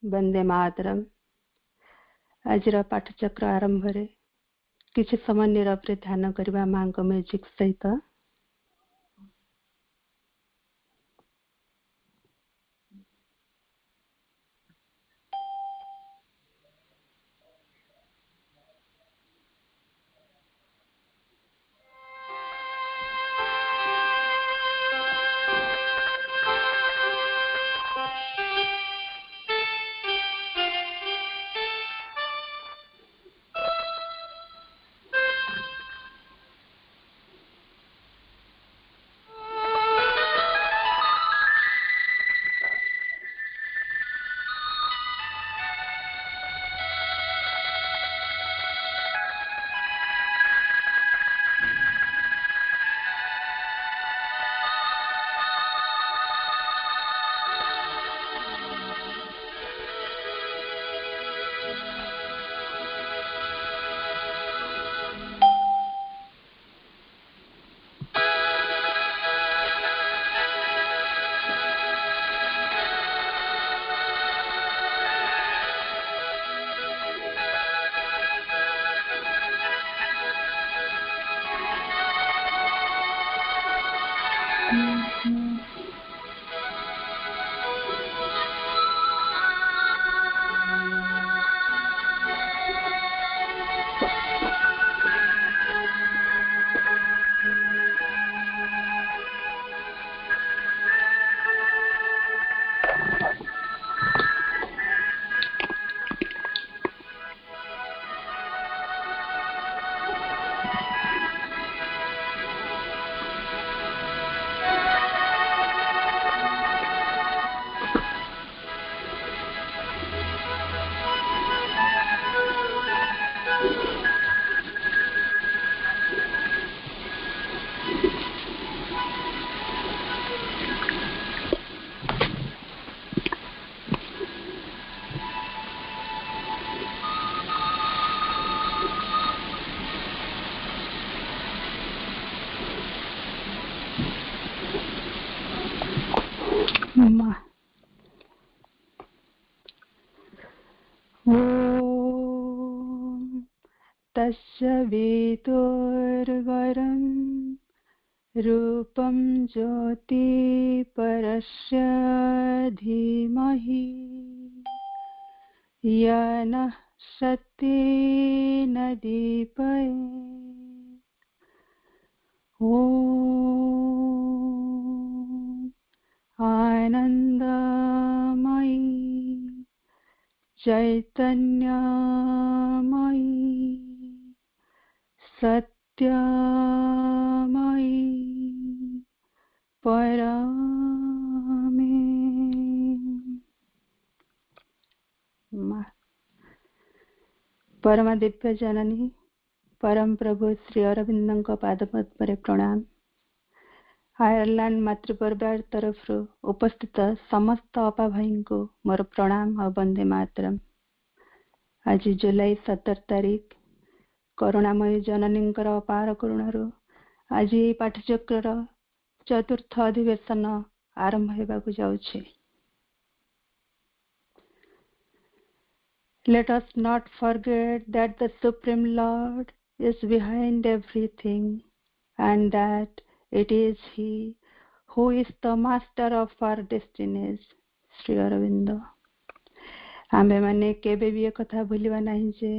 वंदे मातरम। आजिर पाठचक्र आरंभ रे किछि समय नीरव ध्यान करबा मांक म्यूजिक सहित। तस्य वेदोर्वरं रूपं ज्योति परस्य धीमहि यनः सत्येन दीपयेत्। ॐ आनन्दमयी चैतन्यमयी सत्यमयी परमे। परम दिव्य जननी परम प्रभु श्री अरविंद पादपद्मरे प्रणाम। आयरलैंड मातृपरिवार तरफ उपस्थित समस्त अपा भाई को मोर प्रणाम और वंदे मातरम। आज जुलाई 17 तारीख करुणामयी जननी अपार करुणारू आज ये पाठचक्र चतुर्थ अधिवेशन आरंभ होगाकू जाउछे। Let us not forget that the Supreme Lord is behind everything and that it is He who is the master of our destinies. Shri Arvind. आम्भे माने केबे भी कथा भूलिबा नहीं जे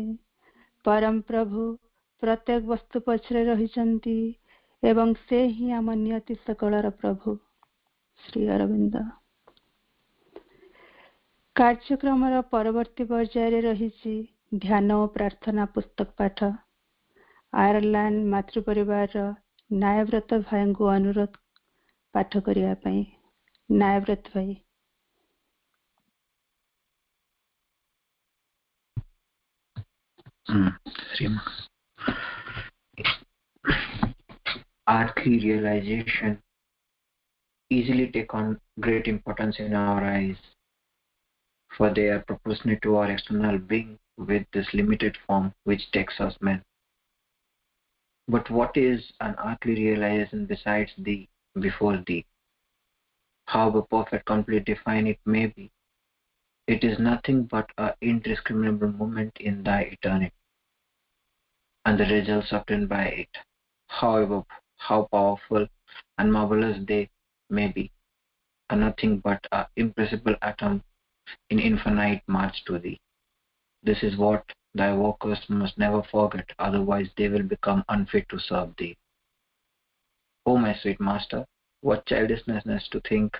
परम प्रभु प्रत्येक वस्तु पछरे रहिचंती एवं से ही आम नियति सकलर प्रभु। श्री अरविंद। कार्यक्रम परवर्ती पर्याय रही ध्यान और प्रार्थना पुस्तक पाठ। आयरलैंड मातृपरिवार न्यायव्रत भाई को अनुरोध पाठ करने। न्यायव्रत भाई। Earthly realization easily take on great importance in our eyes, for they are proportionate to our external being with this limited form which takes us men. But what is an earthly realization besides thee, before thee? However perfect, complete, defined it may be, It is nothing but an indiscriminable moment in thy eternity, and the results obtained by it, however how powerful and marvelous they may be, are nothing but an impressible atom in infinite march to thee. This is what thy workers must never forget, otherwise they will become unfit to serve thee. O my sweet Master, what childishness to think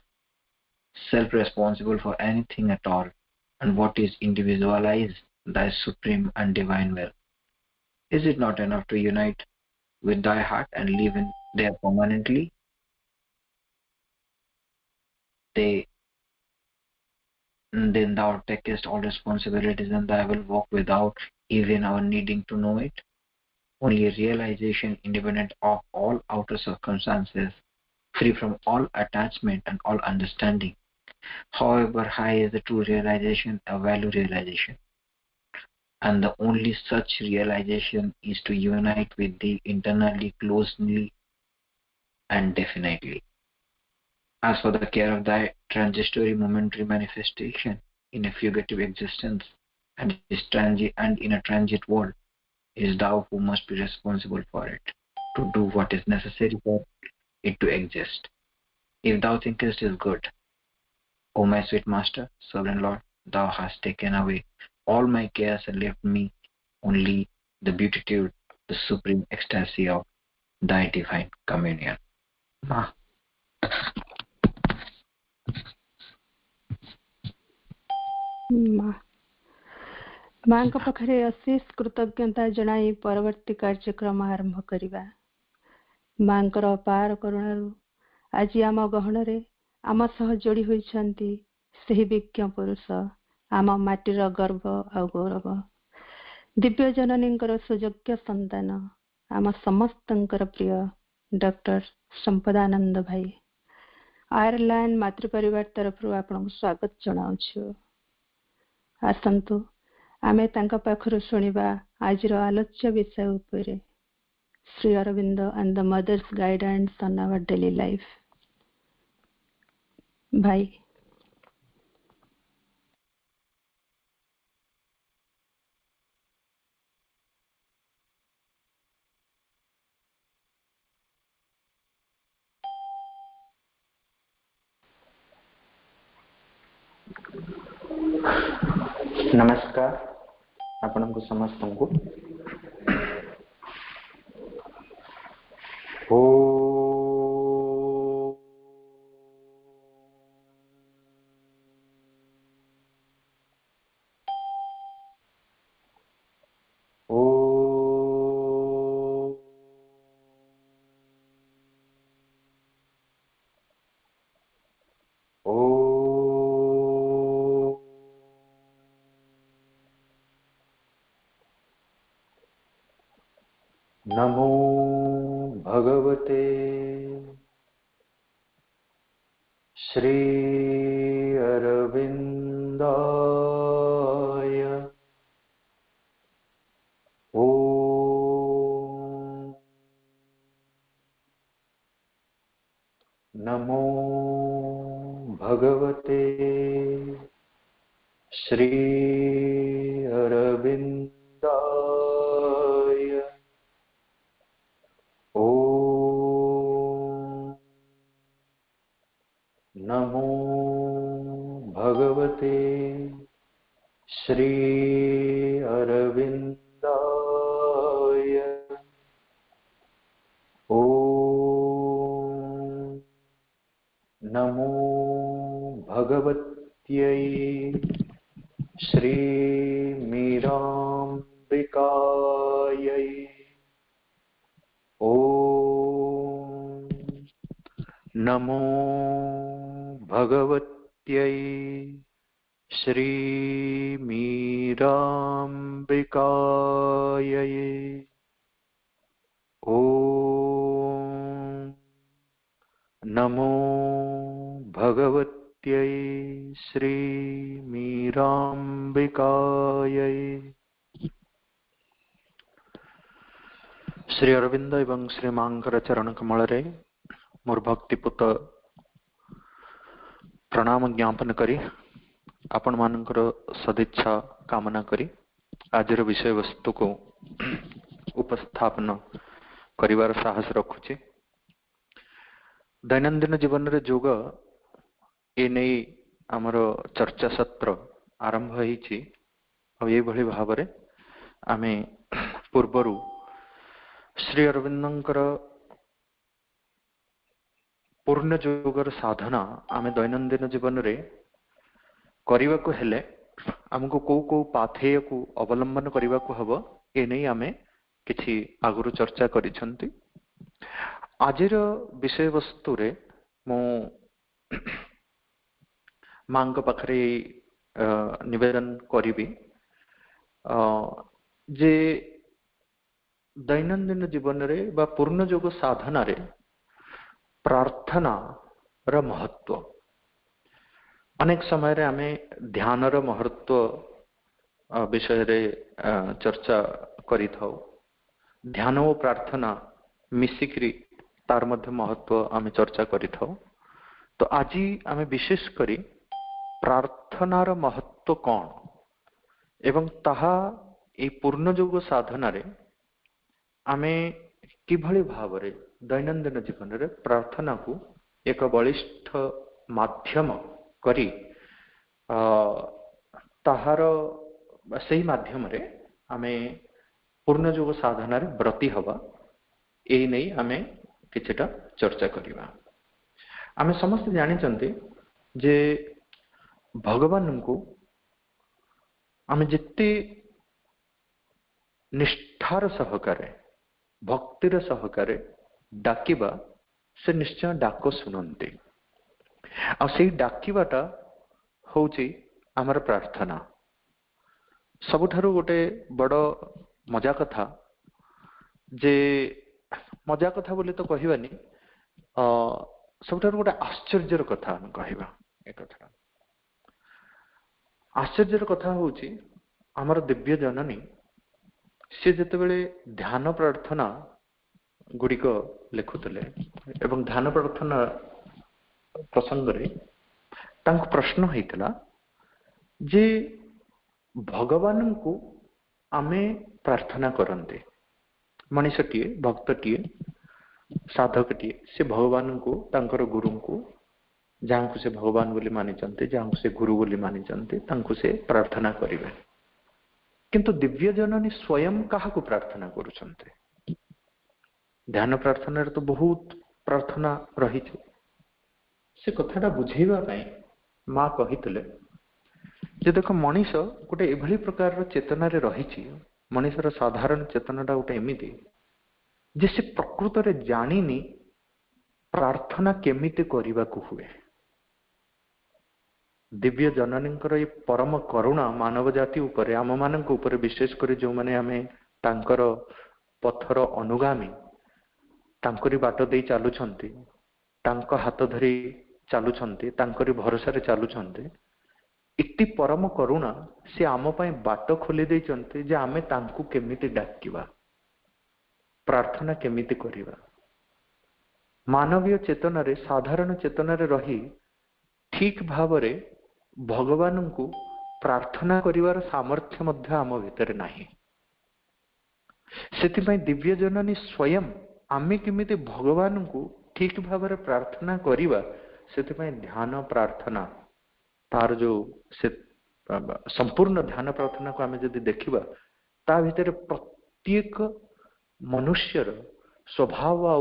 self-responsible for anything at all, and what is individualize thy supreme and divine will. Is it not enough to unite with thy heart and live in there permanently? Then thou takest all responsibilities and thy will walk without even our needing to know it. Only a realization independent of all outer circumstances, free from all attachment and all understanding. However high is the true realization, a value realization. And the only such realization is to unite with thee internally, closely, and definitely. As for the care of thy transitory momentary manifestation in a fugitive existence and in a transient world, it is thou who must be responsible for it, to do what is necessary for it to exist. If thou thinkest it is good, O my sweet Master, Sovereign Lord, thou hast taken away all my cares and left me only the beatitude, the supreme ecstasy of thy divine communion. Ma. ମାଙ୍କ ପାଖରେ ଅଶେଷ କୃତଜ୍ଞତା ଜଣାଇ ପରବର୍ତ୍ତୀ କାର୍ଯ୍ୟକ୍ରମ ଆରମ୍ଭ କରିବା। ମାଙ୍କର ଅପାର କରୁଣାରୁ ଆଜି ଆମ ଗହଣରେ ଆମ ସହ ଯୋଡ଼ି ହୋଇଛନ୍ତି ସେହି ବିଜ୍ଞ ପୁରୁଷ, ଆମ ମାଟିର ଗର୍ବ ଆଉ ଗୌରବ, ଦିବ୍ୟ ଜନନୀଙ୍କର ସୁଯୋଗ୍ୟ ସନ୍ତାନ, ଆମ ସମସ୍ତଙ୍କର ପ୍ରିୟ ଡକ୍ଟର ସମ୍ପଦାନନ୍ଦ ଭାଇ। ଆୟରଲାଣ୍ଡ ମାତୃପରିବାର ତରଫରୁ ଆପଣଙ୍କୁ ସ୍ୱାଗତ ଜଣାଉଛୁ। ଆସନ୍ତୁ ଆମେ ତାଙ୍କ ପାଖରୁ ଶୁଣିବା ଆଜିର ଆଲୋଚ୍ୟ ବିଷୟ ଉପରେ, Shri Arvind and the mother's guidance on our daily life। ଭାଇ। नमस्कार आपनको समस्तଙ୍କୁ। नमो भगवते श्री अरविन्दाय। ओम नमो भगवते श्री अरविन्दाय। नमो भगवते श्री अरविन्दाय। ओम नमो भगवत्यै श्री मीराम्बिकायै। ओम नमो भगवत्यै श्री मीराम्बिकायै। ओम नमो भगवत्यै श्री मीराम्बिकायै। श्री अरविंद एवं श्री मांकर चरण कमल रे मोर भक्तिपूत प्रणाम ज्ञापन करी आपण मानकर सदिच्छा कामना करी आज विषय वस्तु को उपस्थापन करिवार साहस रखुचे। दैनंदिन जीवन रे जोग ए नहीं आमर चर्चा सत्र आरंभ होईची और ये भली भावरे आमे पूर्वरु श्री अरविंदंकर पूर्ण जोगर साधना आमे दैनंदिन जीवन रे करिवा को हेले हमको को पाथेय को अवलंबन करिवा को हबो ए नहीं आमे किछि आगुरु चर्चा करिसंती। आजिर विषय वस्तु रे मो मांग पाखरे निवेदन करिबी जे दैनंदिन जीवन रे बा पूर्ण योग साधना रे प्रार्थना र महत्व अनेक समय रे आमे ध्यान र महत्व विषय रे चर्चा करि थाउ। ध्यान और प्रार्थना मिसिक्री तार मध्य महत्व आमे चर्चा करि थाउ। तो आज आमे विशेष करी प्रार्थनार महत्व कौन एवं ताहा ए पूर्ण योग साधना रे आमे किभली भावरे दैनंदिन जीवन रे प्रार्थना को एक बलिष्ठ माध्यम करी ताहार सही माध्यम रे आमे पूर्ण योग साधना रे ब्रती हवा ए नहीं आमे किछटा चर्चा करिवा। आमे समस्त जानि चंते जे भगवान को आमे जिते निष्ठार सहकारे भक्तिर सहकारे डाकिबा से निश्चय डाक सुनंती आ से डाकिबाटा होची आमर प्रार्थना। सबुठारु गोटे बड़ मजा कथा जे मजा कथा बोले तो कहिबानी सबुठारु गोटे आश्चर्यर कथा कहिबा। एक कथा आश्चर्यर कथा होची आमर दिव्य जननी से जेतेबेले ध्यान प्रार्थना गुड़िक लिखुतले एवं ध्यान प्रार्थना प्रसंग रे तांको प्रश्न होइतला जे भगवान को आमे प्रार्थना करंते मनुष्यटीए भक्तटीए साधकटीए से भगवान को तांकर गुरु को जहाँ को से भगवान बोली मानी चंते जहाँ को से गुरु बोली मानी चंते तांको से प्रार्थना करिवे। किंतु दिव्य जननी स्वयं कहा को प्रार्थना करुछंते। ध्यान प्रार्थना रे तो बहुत प्रार्थना रही छे से कथाटा बुझेबा पई मां कहितले जे देखो मनीष गोटे एभली प्रकार रो चेतना रे रही छी। मनीषर साधारण चेतनाटा गोटे एमिति जे से प्रकृत रे जानिनी प्रार्थना केमिति करिबा को हुए। दिव्य जननींकर ये परम करुणा मानव जाति उपरे आम मानक उपरे विशेष कर जो माने हमें तांकर पथर अनुगामी तांकरी बाट दे चालुछंती तांको हाथ धरी चालुछंती तांकरी भरोसा रे चालुछंती इति परम करुणा से आम पई बाट खोली दे चंती जे आमे तांकु केमिति डाकिबा प्रार्थना केमिति करिबा। मानवीय चेतना रे साधारण चेतना रे रही ठीक भावरे भगवान को प्रार्थना करिवार सामर्थ्य मध्य आम भितर नाही। सेतिपई दिव्य जननी स्वयं आमे केमिति भगवान को ठीक भावरे प्रार्थना करिवा सेतिपई ध्यान प्रार्थना तार जो से संपूर्ण ध्यान प्रार्थना को आमे जदि देखिबा ता भितर प्रत्येक मनुष्यर स्वभाव आ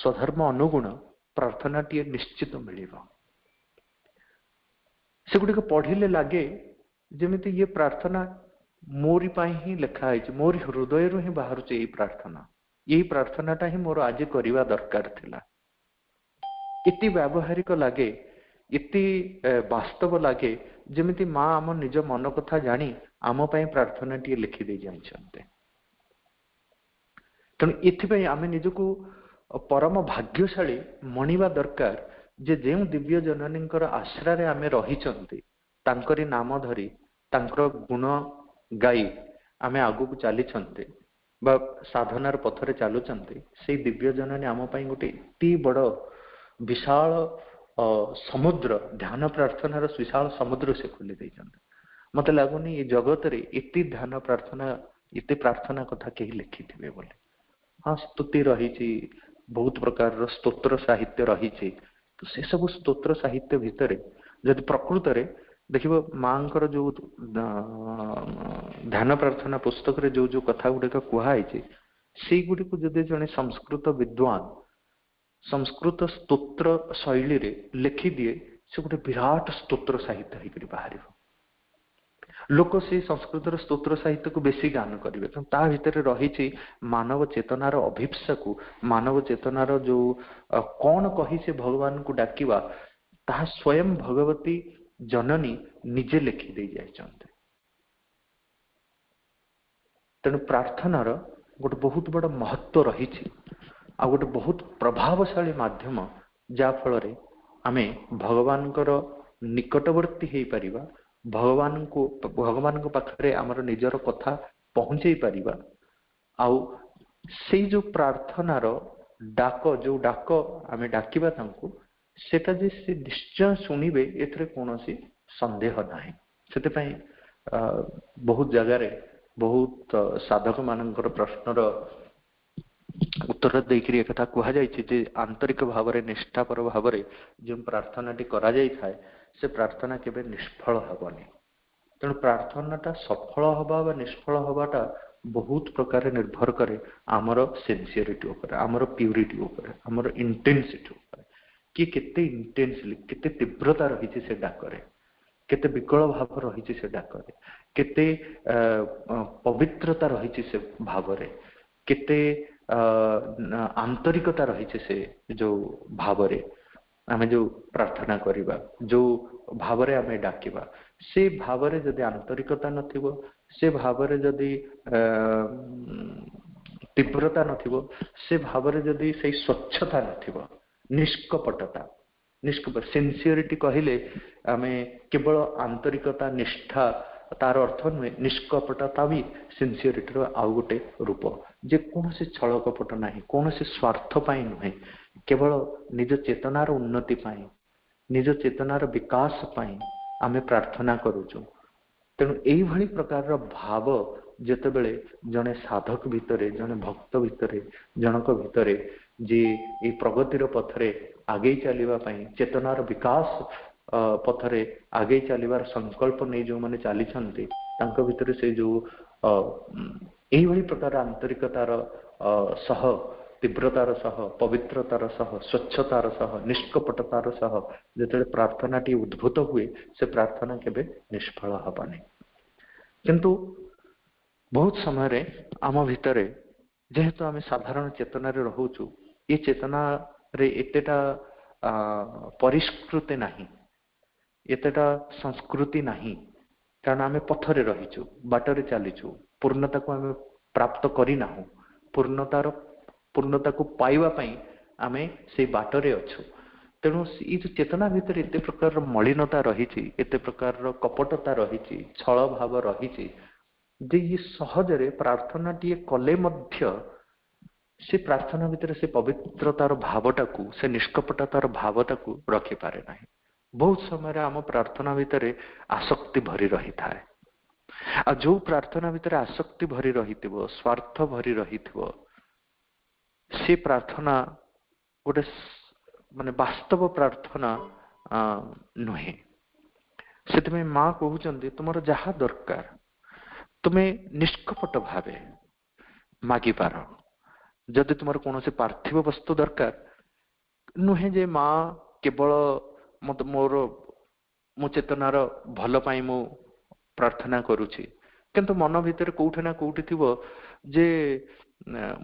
स्वधर्म अनुगुण प्रार्थना टी निश्चित मिलिबा। से गुडी को पढ़िले लागे जेमिति ये प्रार्थना मोरी पाई ही लिखा है मोरी हृदय रु ही बाहर ये प्रार्थना यही प्रार्थनाटा ही मोर आज करिवा दरकार थिला। इति व्यावहारिक लागे इति वास्तव लागे जेमिति मां आम निज मन कथा जानी आम पई प्रार्थना टी लिखि दे जाइछन्ते। तेणु इथिपई आमे निजको परम भाग्यशाली मणिबा दरकार जे जेउ दिव्य जननींकर आश्रय रे आमे रहिचन्ते तांकरी नाम धरी तांकर गुण गाई आमे आगु को चली छन्ते बा साधनार पथरे चालुचन्ते से दिव्य जननी आम पई गोटे इति बड़ विशाल समुद्र ध्यान प्रार्थनार विशाल समुद्र से खोली देइछन्ते मते लागुनी ये जगत रे इति ध्यान प्रार्थना इति प्रार्थना कथा केही लिखिथिबे बोले हाँ स्तुति रही बहुत प्रकार स्तोत्र साहित्य रही तो से सब स्तोत्र साहित्य भितर जदि प्रकृत रे देखिबो मांकर जो ध्यान प्रार्थना पुस्तक रे जो जो कथा गुडे कुहाई से गुडी को जदि जने संस्कृत विद्वान संस्कृत स्तोत्र शैली रे लिखि दिए से गोटे विराट स्तोत्र साहित्य होकर बाहर लोक से संस्कृत स्तोत्र साहित्य को बेसी गान करेंगे ता भितर रही मानव चेतनार अभिप्सा को मानव चेतनार जो कौन कही से भगवान को डाकिबा ताहा स्वयं भगवती जननी निजे लिखि दे जाइछन्ते तेणु प्रार्थनार गोटे बहुत बड़ महत्व रही आ गोटे बहुत प्रभावशाली माध्यम जा फल आमे भगवान निकटवर्ती हो पारिबा भगवान को पाखरे आमर निजर कथा पहुंचे पारिबा आउ से जो प्रार्थनार डाक जो डाक आमे डाकिबा तांको सेटा जे से निश्चय शुणिबे एथरे कोनोसी संदेह नाही सेते पई बहुत जगह बहुत साधक मानकर प्रश्नर उत्तर देकरी एक कथा कहा जायछि जे आंतरिक भाव रे निष्ठापर भाव रे जो प्रार्थनाटी करा जाय थाए से प्रार्थना केबे निष्फल हबनी तेणु प्रार्थनाटा सफल हबा बा निष्फल हबाटा बहुत प्रकार निर्भर करे आमर सिंसियरिटी ऊपर आमर प्यूरिटी ऊपर आमर इंटेंसिटी ऊपर कि केते इंटेंसली केते तीव्रता रही से डाकरे केते विकल भाव रही से डाकरे केते पवित्रता रही से भाव रे केते आंतरिकता रही से जो भाव रे आमे जो प्रार्थना करिबा जो भाव रे आमे डाकिबा से भाव रे जदि आंतरिकता नथिबो से भाव रे जदि तीव्रता नथिबो से भाव रे जदि से स्वच्छता नथिबो निष्कपटता निष्कपट सिंसियरिटी कहले आमे केवल आंतरिकता निष्ठा तार अर्थ नुहे निष्कपटता भी सिंसियरिटी रो आउ गोटे रूप जे कौन से छल कपट नाही कौन से स्वार्थ पाई नुहे केवल निज चेतनार उन्नति पाई निज चेतनार विकास पाई आमे प्रार्थना करूचु तेणु एई भली प्रकार भाव जेतेबेले जने साधक भितरे जने भक्त भितरे जनक भितरे जे ए प्रगतिर पथरे आगे चलिबा पई चेतनार विकास पथरे आगे चलिबार संकल्प नहीं जो माने चली छन्ते तांको भितरे से जो एई भली प्रकार आंतरिकतार सह तीव्रतार सह पवित्रतार सह स्वच्छतार सह निष्कपटतार सह जेतेबेले प्रार्थनाटी उद्भूत हुए से प्रार्थना केबे निष्फल हबानी किंतु बहुत समय रे आम भितरे जेहेतु आमे साधारण चेतना रे रहउछु ये चेतना रे एतेटा परिष्कृत नाही एतेटा संस्कृति नाही कारण आमे पथरे रहिछु बाटरे चलीछु पूर्णता को आमे प्राप्त करि नाहु पूर्णता को पाइबा पई आमे से बाटरे अछु तेणु ये जो चेतना भितर एते प्रकार मलिनता रही एते प्रकार कपटता रही छल भाव रही जे ये सहज रे प्रार्थना टी कले मध्य से प्रार्थना भितर से पवित्रतार भावटा को से निष्कपटतार भावटा को रखि पारे नाही बहुत समय आम प्रार्थना भितर आसक्ति भरी रही थाए आ जो प्रार्थना भितर आसक्ति भरी रही स्वार्थ भरी रही से प्रार्थना गोटे माने वास्तव प्रार्थना नुहे से माँ कहते तुम जहा दरकार तुम्हें निष्कपट भावे मागी पार जदि तुम कौन से पार्थिव वस्तु दरकार नुहे जे माँ केवल मत मोर मो चेतनार भल पाई मु प्रार्थना करुछि किंतु मन भितर कोउठे ना कोउठी थिबो जे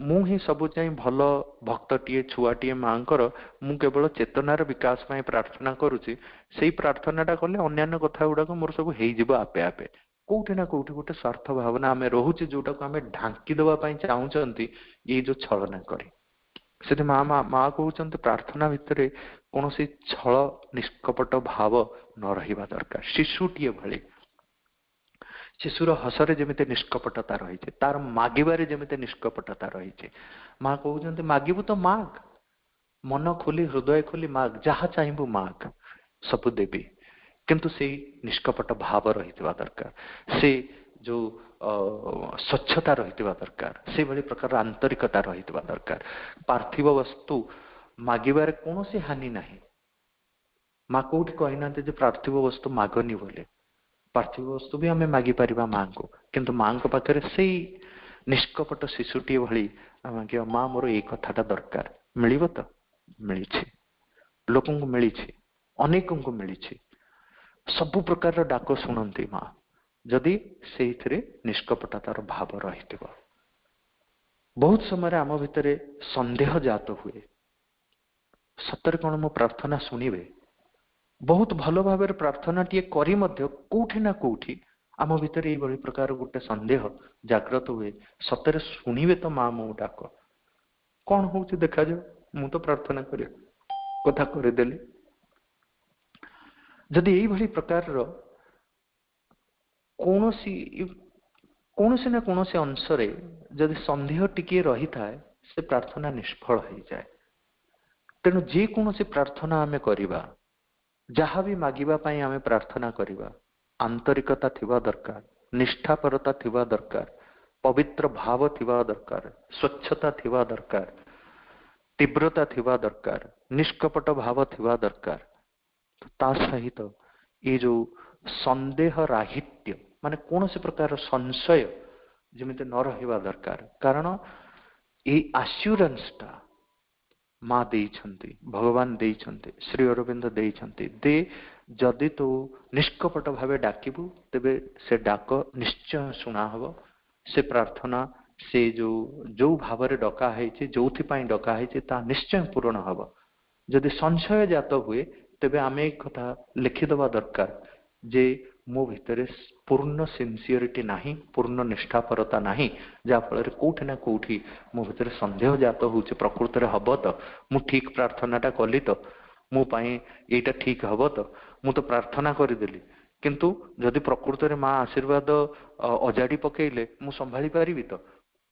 मु ही सब चाहि भल भक्तटीए छुआटीए मांकर मु केवल चेतनार विकास पाई प्रार्थना करुछि सेही प्रार्थनाटा कले अन्यान्य कथा गुडाक मोर सब हेइ जिवो आपे आपे कोउठे ना कोउठी गोटे स्वार्थ भावना आमे रहुछि जोटा को आमे ढांकी देबा पाई चाहुचंती ये जो छलना करी से माँ माँ कहते प्रार्थना भितर कौन सी छल निष्कपट भाव न रहिबा दरकार शिशुटीए भली शिशुर हसरे जमिते निष्कपटता रही तार मागिबारे जमिते निष्कपटता रही माँ कहते मागिबू तो माग मन खोली हृदय खोली माग, जहाँ चाहबू माग सबू देवी, किंतु से निष्कपट भाव रही दरकार, से जो स्वच्छता रही दरकार, से भली प्रकार आंतरिकता रही दरकार। पार्थिव वस्तु मागिबार कौन सी हानि नहीं। माँ कौटी कहना पार्थिव वस्तु मागनी बोले, पार्थिव वस्तु भी आम मागी पार माँ को, किंतु माँ को पाखे से निष्कपट शिशुटी भली मांग, माँ मोर ये कथाटा दरकार, मिल तो मिली, लोक मिली, अनेक मिली, सबु प्रकार डाक शुणती माँ, जदि से निष्कपटतार भाव रही। बहुत समय आम भितर संदेह जात हुए, सतरे कौन मो प्रार्थना शुणे, बहुत भल भाव प्रार्थना टी करी कोठी ना कोठी आम भितर ये प्रकार गोटे संदेह जागृत हुए, सतरे शुणे तो माँ मो डाक कौन हूँ देखा जाओ, मु तो प्रार्थना कर कथा करदेली। जदि यही प्रकार कौन ना कौन अंश जदि संदेह टिके रही था, से प्रार्थना निष्फल हो जाए। तेणु जे कौन प्रार्थना आमे करिबा, जहाँ भी मागिबा पई आमे प्रार्थना करिबा, आंतरिकता थिबा दरकार, निष्ठापरता थिबा दरकार, पवित्र भाव थिबा दरकार, स्वच्छता थिबा दरकार, तीव्रता थिबा दरकार, निष्कपट भाव थिबा दरकार। तो ता सहित ये जो संदेह राहित्य माने कौन से प्रकार संशय जमिते न रहिबा दरकार, कारण ये आश्योरेंस टा माँ देइछन्ति, भगवान देइछन्ति, श्री अरविंद देइछन्ति, दे जदि तो निष्कपट भावे डाकिबु तेबे से डाक निश्चय शुणा हबो। से प्रार्थना से जो भाव रे डका है, जोथि पाई डका है, ता निश्चय पूर्ण हबो। जदि संशय जात हुए तेबे आमे एक कथा लिखिदबा दरकार जे मो भितर पूर्ण सिंसियरिटी नाही, पूर्ण निष्ठापरता नाही, जा फल कोठी ना कोठी मो भितर संदेह जात होउचे प्रकृति रे हबो तो मु ठीक प्रार्थनाटा कली तो मो पाई एटा ठीक हबो तो मु तो प्रार्थना करि देली, किंतु जदि प्रकृति रे माँ आशीर्वाद अजाड़ी पकेइले मु संभाली पारिबी तो,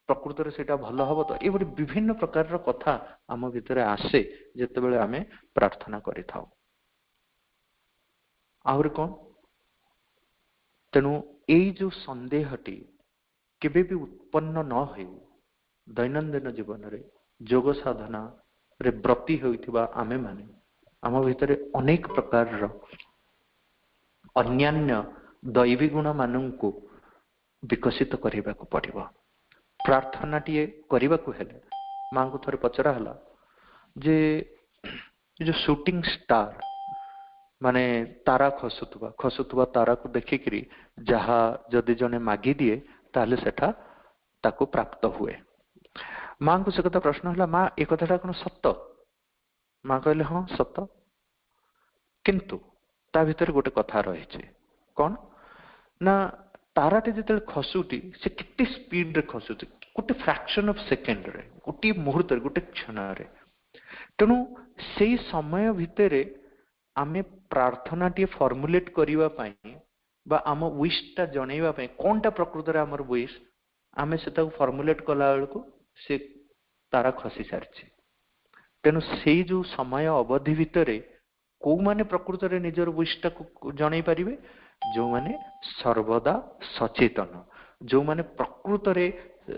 प्रकृति रे सेटा भल हबो तो, ए विभिन्न प्रकार कथा आम भितर आसे जेतेबेले आमे प्रार्थना करि थाउ। आहुरी कौन, तेणु यही जो संदेहटी केबे भी उत्पन्न न हो, दैनंदिन जीवन रे जोग साधना रे ब्रती होइथिबा आमे माने आम भितर अनेक प्रकार अन्यान्य दैवी गुण मानू विकसित करने को पड़िबो। प्रार्थना टी करने को हेले माँ को थोड़े पचरा हला जे जो शूटिंग स्टार माने तारा खसुथुबा तारा को देखिकरी जहा जदि जने मागी दिए ताले सेठा ताको प्राप्त हुए। माँ को से कथा प्रश्न हला, माँ एक कथाटा कौन सत्य? माँ कहले हाँ सत्य, किंतु ता भीतर गोटे कथा रही कौन ना ताराटे जिते खसुटी से कितने स्पीड रे खसुटी, गोटे फ्रैक्शन ऑफ सेकेंड रे, गोटे मुहूर्त गोटे क्षण रे। तेणु से समय भितर आमे प्रार्थना टी फॉर्मुलेट करिवा पाई बा आम विश टा जनैवा पाई कोनटा प्रकृति रे हमर विश आमे से ताको फॉर्मुलेट कला बेलको से तारा खसी सारछि। तेणु से जो समय अवधि भितर को माने प्रकृति रे निजर विश टा को जनै परिबे, जो माने सर्वदा सचेतन, जो माने प्रकृति रे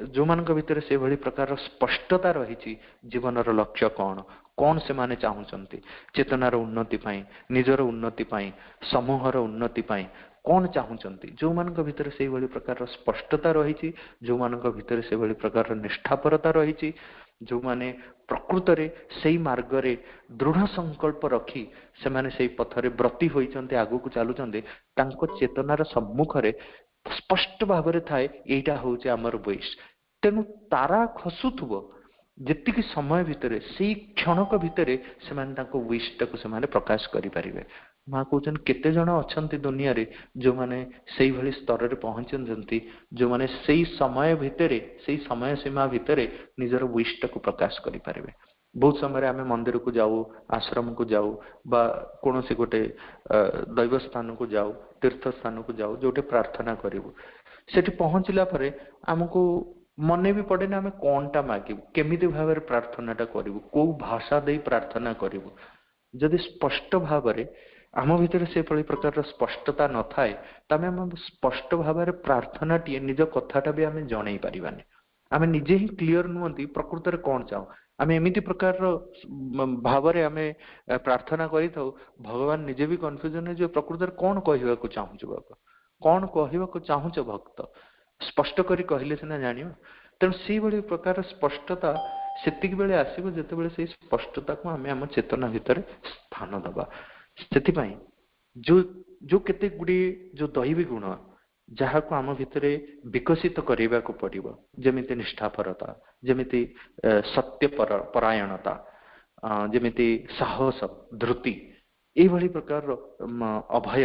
जो मानक भितर से भली प्रकार स्पष्टता रही जीवन लक्ष्य कौन कौन से माने चाहूचंती, चेतनार उन्नति पाई, निजर उन्नति पाई, समूहर उन्नति पाई कौन चाहूचंती, जो मानक भितर से भली प्रकार स्पष्टता रही, जो मानक भितर से भली प्रकार निष्ठापरता रही, जो माने प्रकृत रे सेई मार्ग रे दृढ़ संकल्प रखी से माने सेई पथरे ब्रती होइचंते आगु को चालुचंते, तांको चेतनार सम्मुख रे स्पष्ट भाव रे थाए एटा होचे हमर विश। तेनु तारा खसुथुबो जेतिकी समय भितरे सेई क्षणक भितरे से माने तांको विश टाको से माने प्रकाश करि परिबे। माँ कहउछन केते जण अछंती दुनिया रे जो माने सेई भली स्तर रे पहुंचंती, जो माने सेई समय भितरे सेई समय सीमा भितरे निजर विश टाको प्रकाश करि परिबे। बहुत समय आमे मंदिर को जाऊ, आश्रम को जाऊ बा कोनोसी गोटे दैव स्थान को जाऊ, तीर्थ स्थान को जाऊ, जोटे प्रार्थना करिवु, सेठी पहुंचला परे हमको ମନେ ବି ପଡେନି ଆମେ କଣଟା ମାଗିବୁ, କେମିତି ଭାବରେ ପ୍ରାର୍ଥନାଟା କରିବୁ, କୋଉ ଭାଷା ଦେଇ ପ୍ରାର୍ଥନା କରିବୁ। ଯଦି ସ୍ପଷ୍ଟ ଭାବରେ ଆମ ଭିତରେ ସେଭଳି ପ୍ରକାରର ସ୍ପଷ୍ଟତା ନଥାଏ, ତାହେଲେ ଆମେ ସ୍ପଷ୍ଟ ଭାବରେ ପ୍ରାର୍ଥନାଟିଏ ନିଜ କଥାଟା ବି ଆମେ ଜଣେଇ ପାରିବାନି। ଆମେ ନିଜେ ହିଁ କ୍ଲିଅର ନୁହନ୍ତି ପ୍ରକୃତରେ କଣ ଚାହୁଁ। ଆମେ ଏମିତି ପ୍ରକାରର ଭାବରେ ଆମେ ପ୍ରାର୍ଥନା କରିଥାଉ, ଭଗବାନ ନିଜେ ବି କନଫ୍ୟୁଜନ ହେଇଯିବ ପ୍ରକୃତରେ କଣ କହିବାକୁ ଚାହୁଁଛୁ ବାବା, କଣ କହିବାକୁ ଚାହୁଁଛ ଭକ୍ତ, ସ୍ପଷ୍ଟ କରି କହିଲେ ସିନା ଜାଣିବ। ତେଣୁ ସେଇଭଳି ପ୍ରକାର ସ୍ପଷ୍ଟତା ସେତିକି ବେଳେ ଆସିବ ଯେତେବେଳେ ସେଇ ସ୍ପଷ୍ଟତାକୁ ଆମେ ଆମ ଚେତନା ଭିତରେ ସ୍ଥାନ ଦେବା। ସେଥିପାଇଁ ଯୋଉ କେତେ ଗୁଡ଼ିଏ ଯୋଉ ଦୈବୀ ଗୁଣ ଯାହାକୁ ଆମ ଭିତରେ ବିକଶିତ କରିବାକୁ ପଡିବ, ଯେମିତି ନିଷ୍ଠାପରତା, ଯେମିତି ସତ୍ୟ ପରାୟଣତା, ଯେମିତି ସାହସ, ଧୃତି, ଏଇଭଳି ପ୍ରକାରର ଅଭୟ,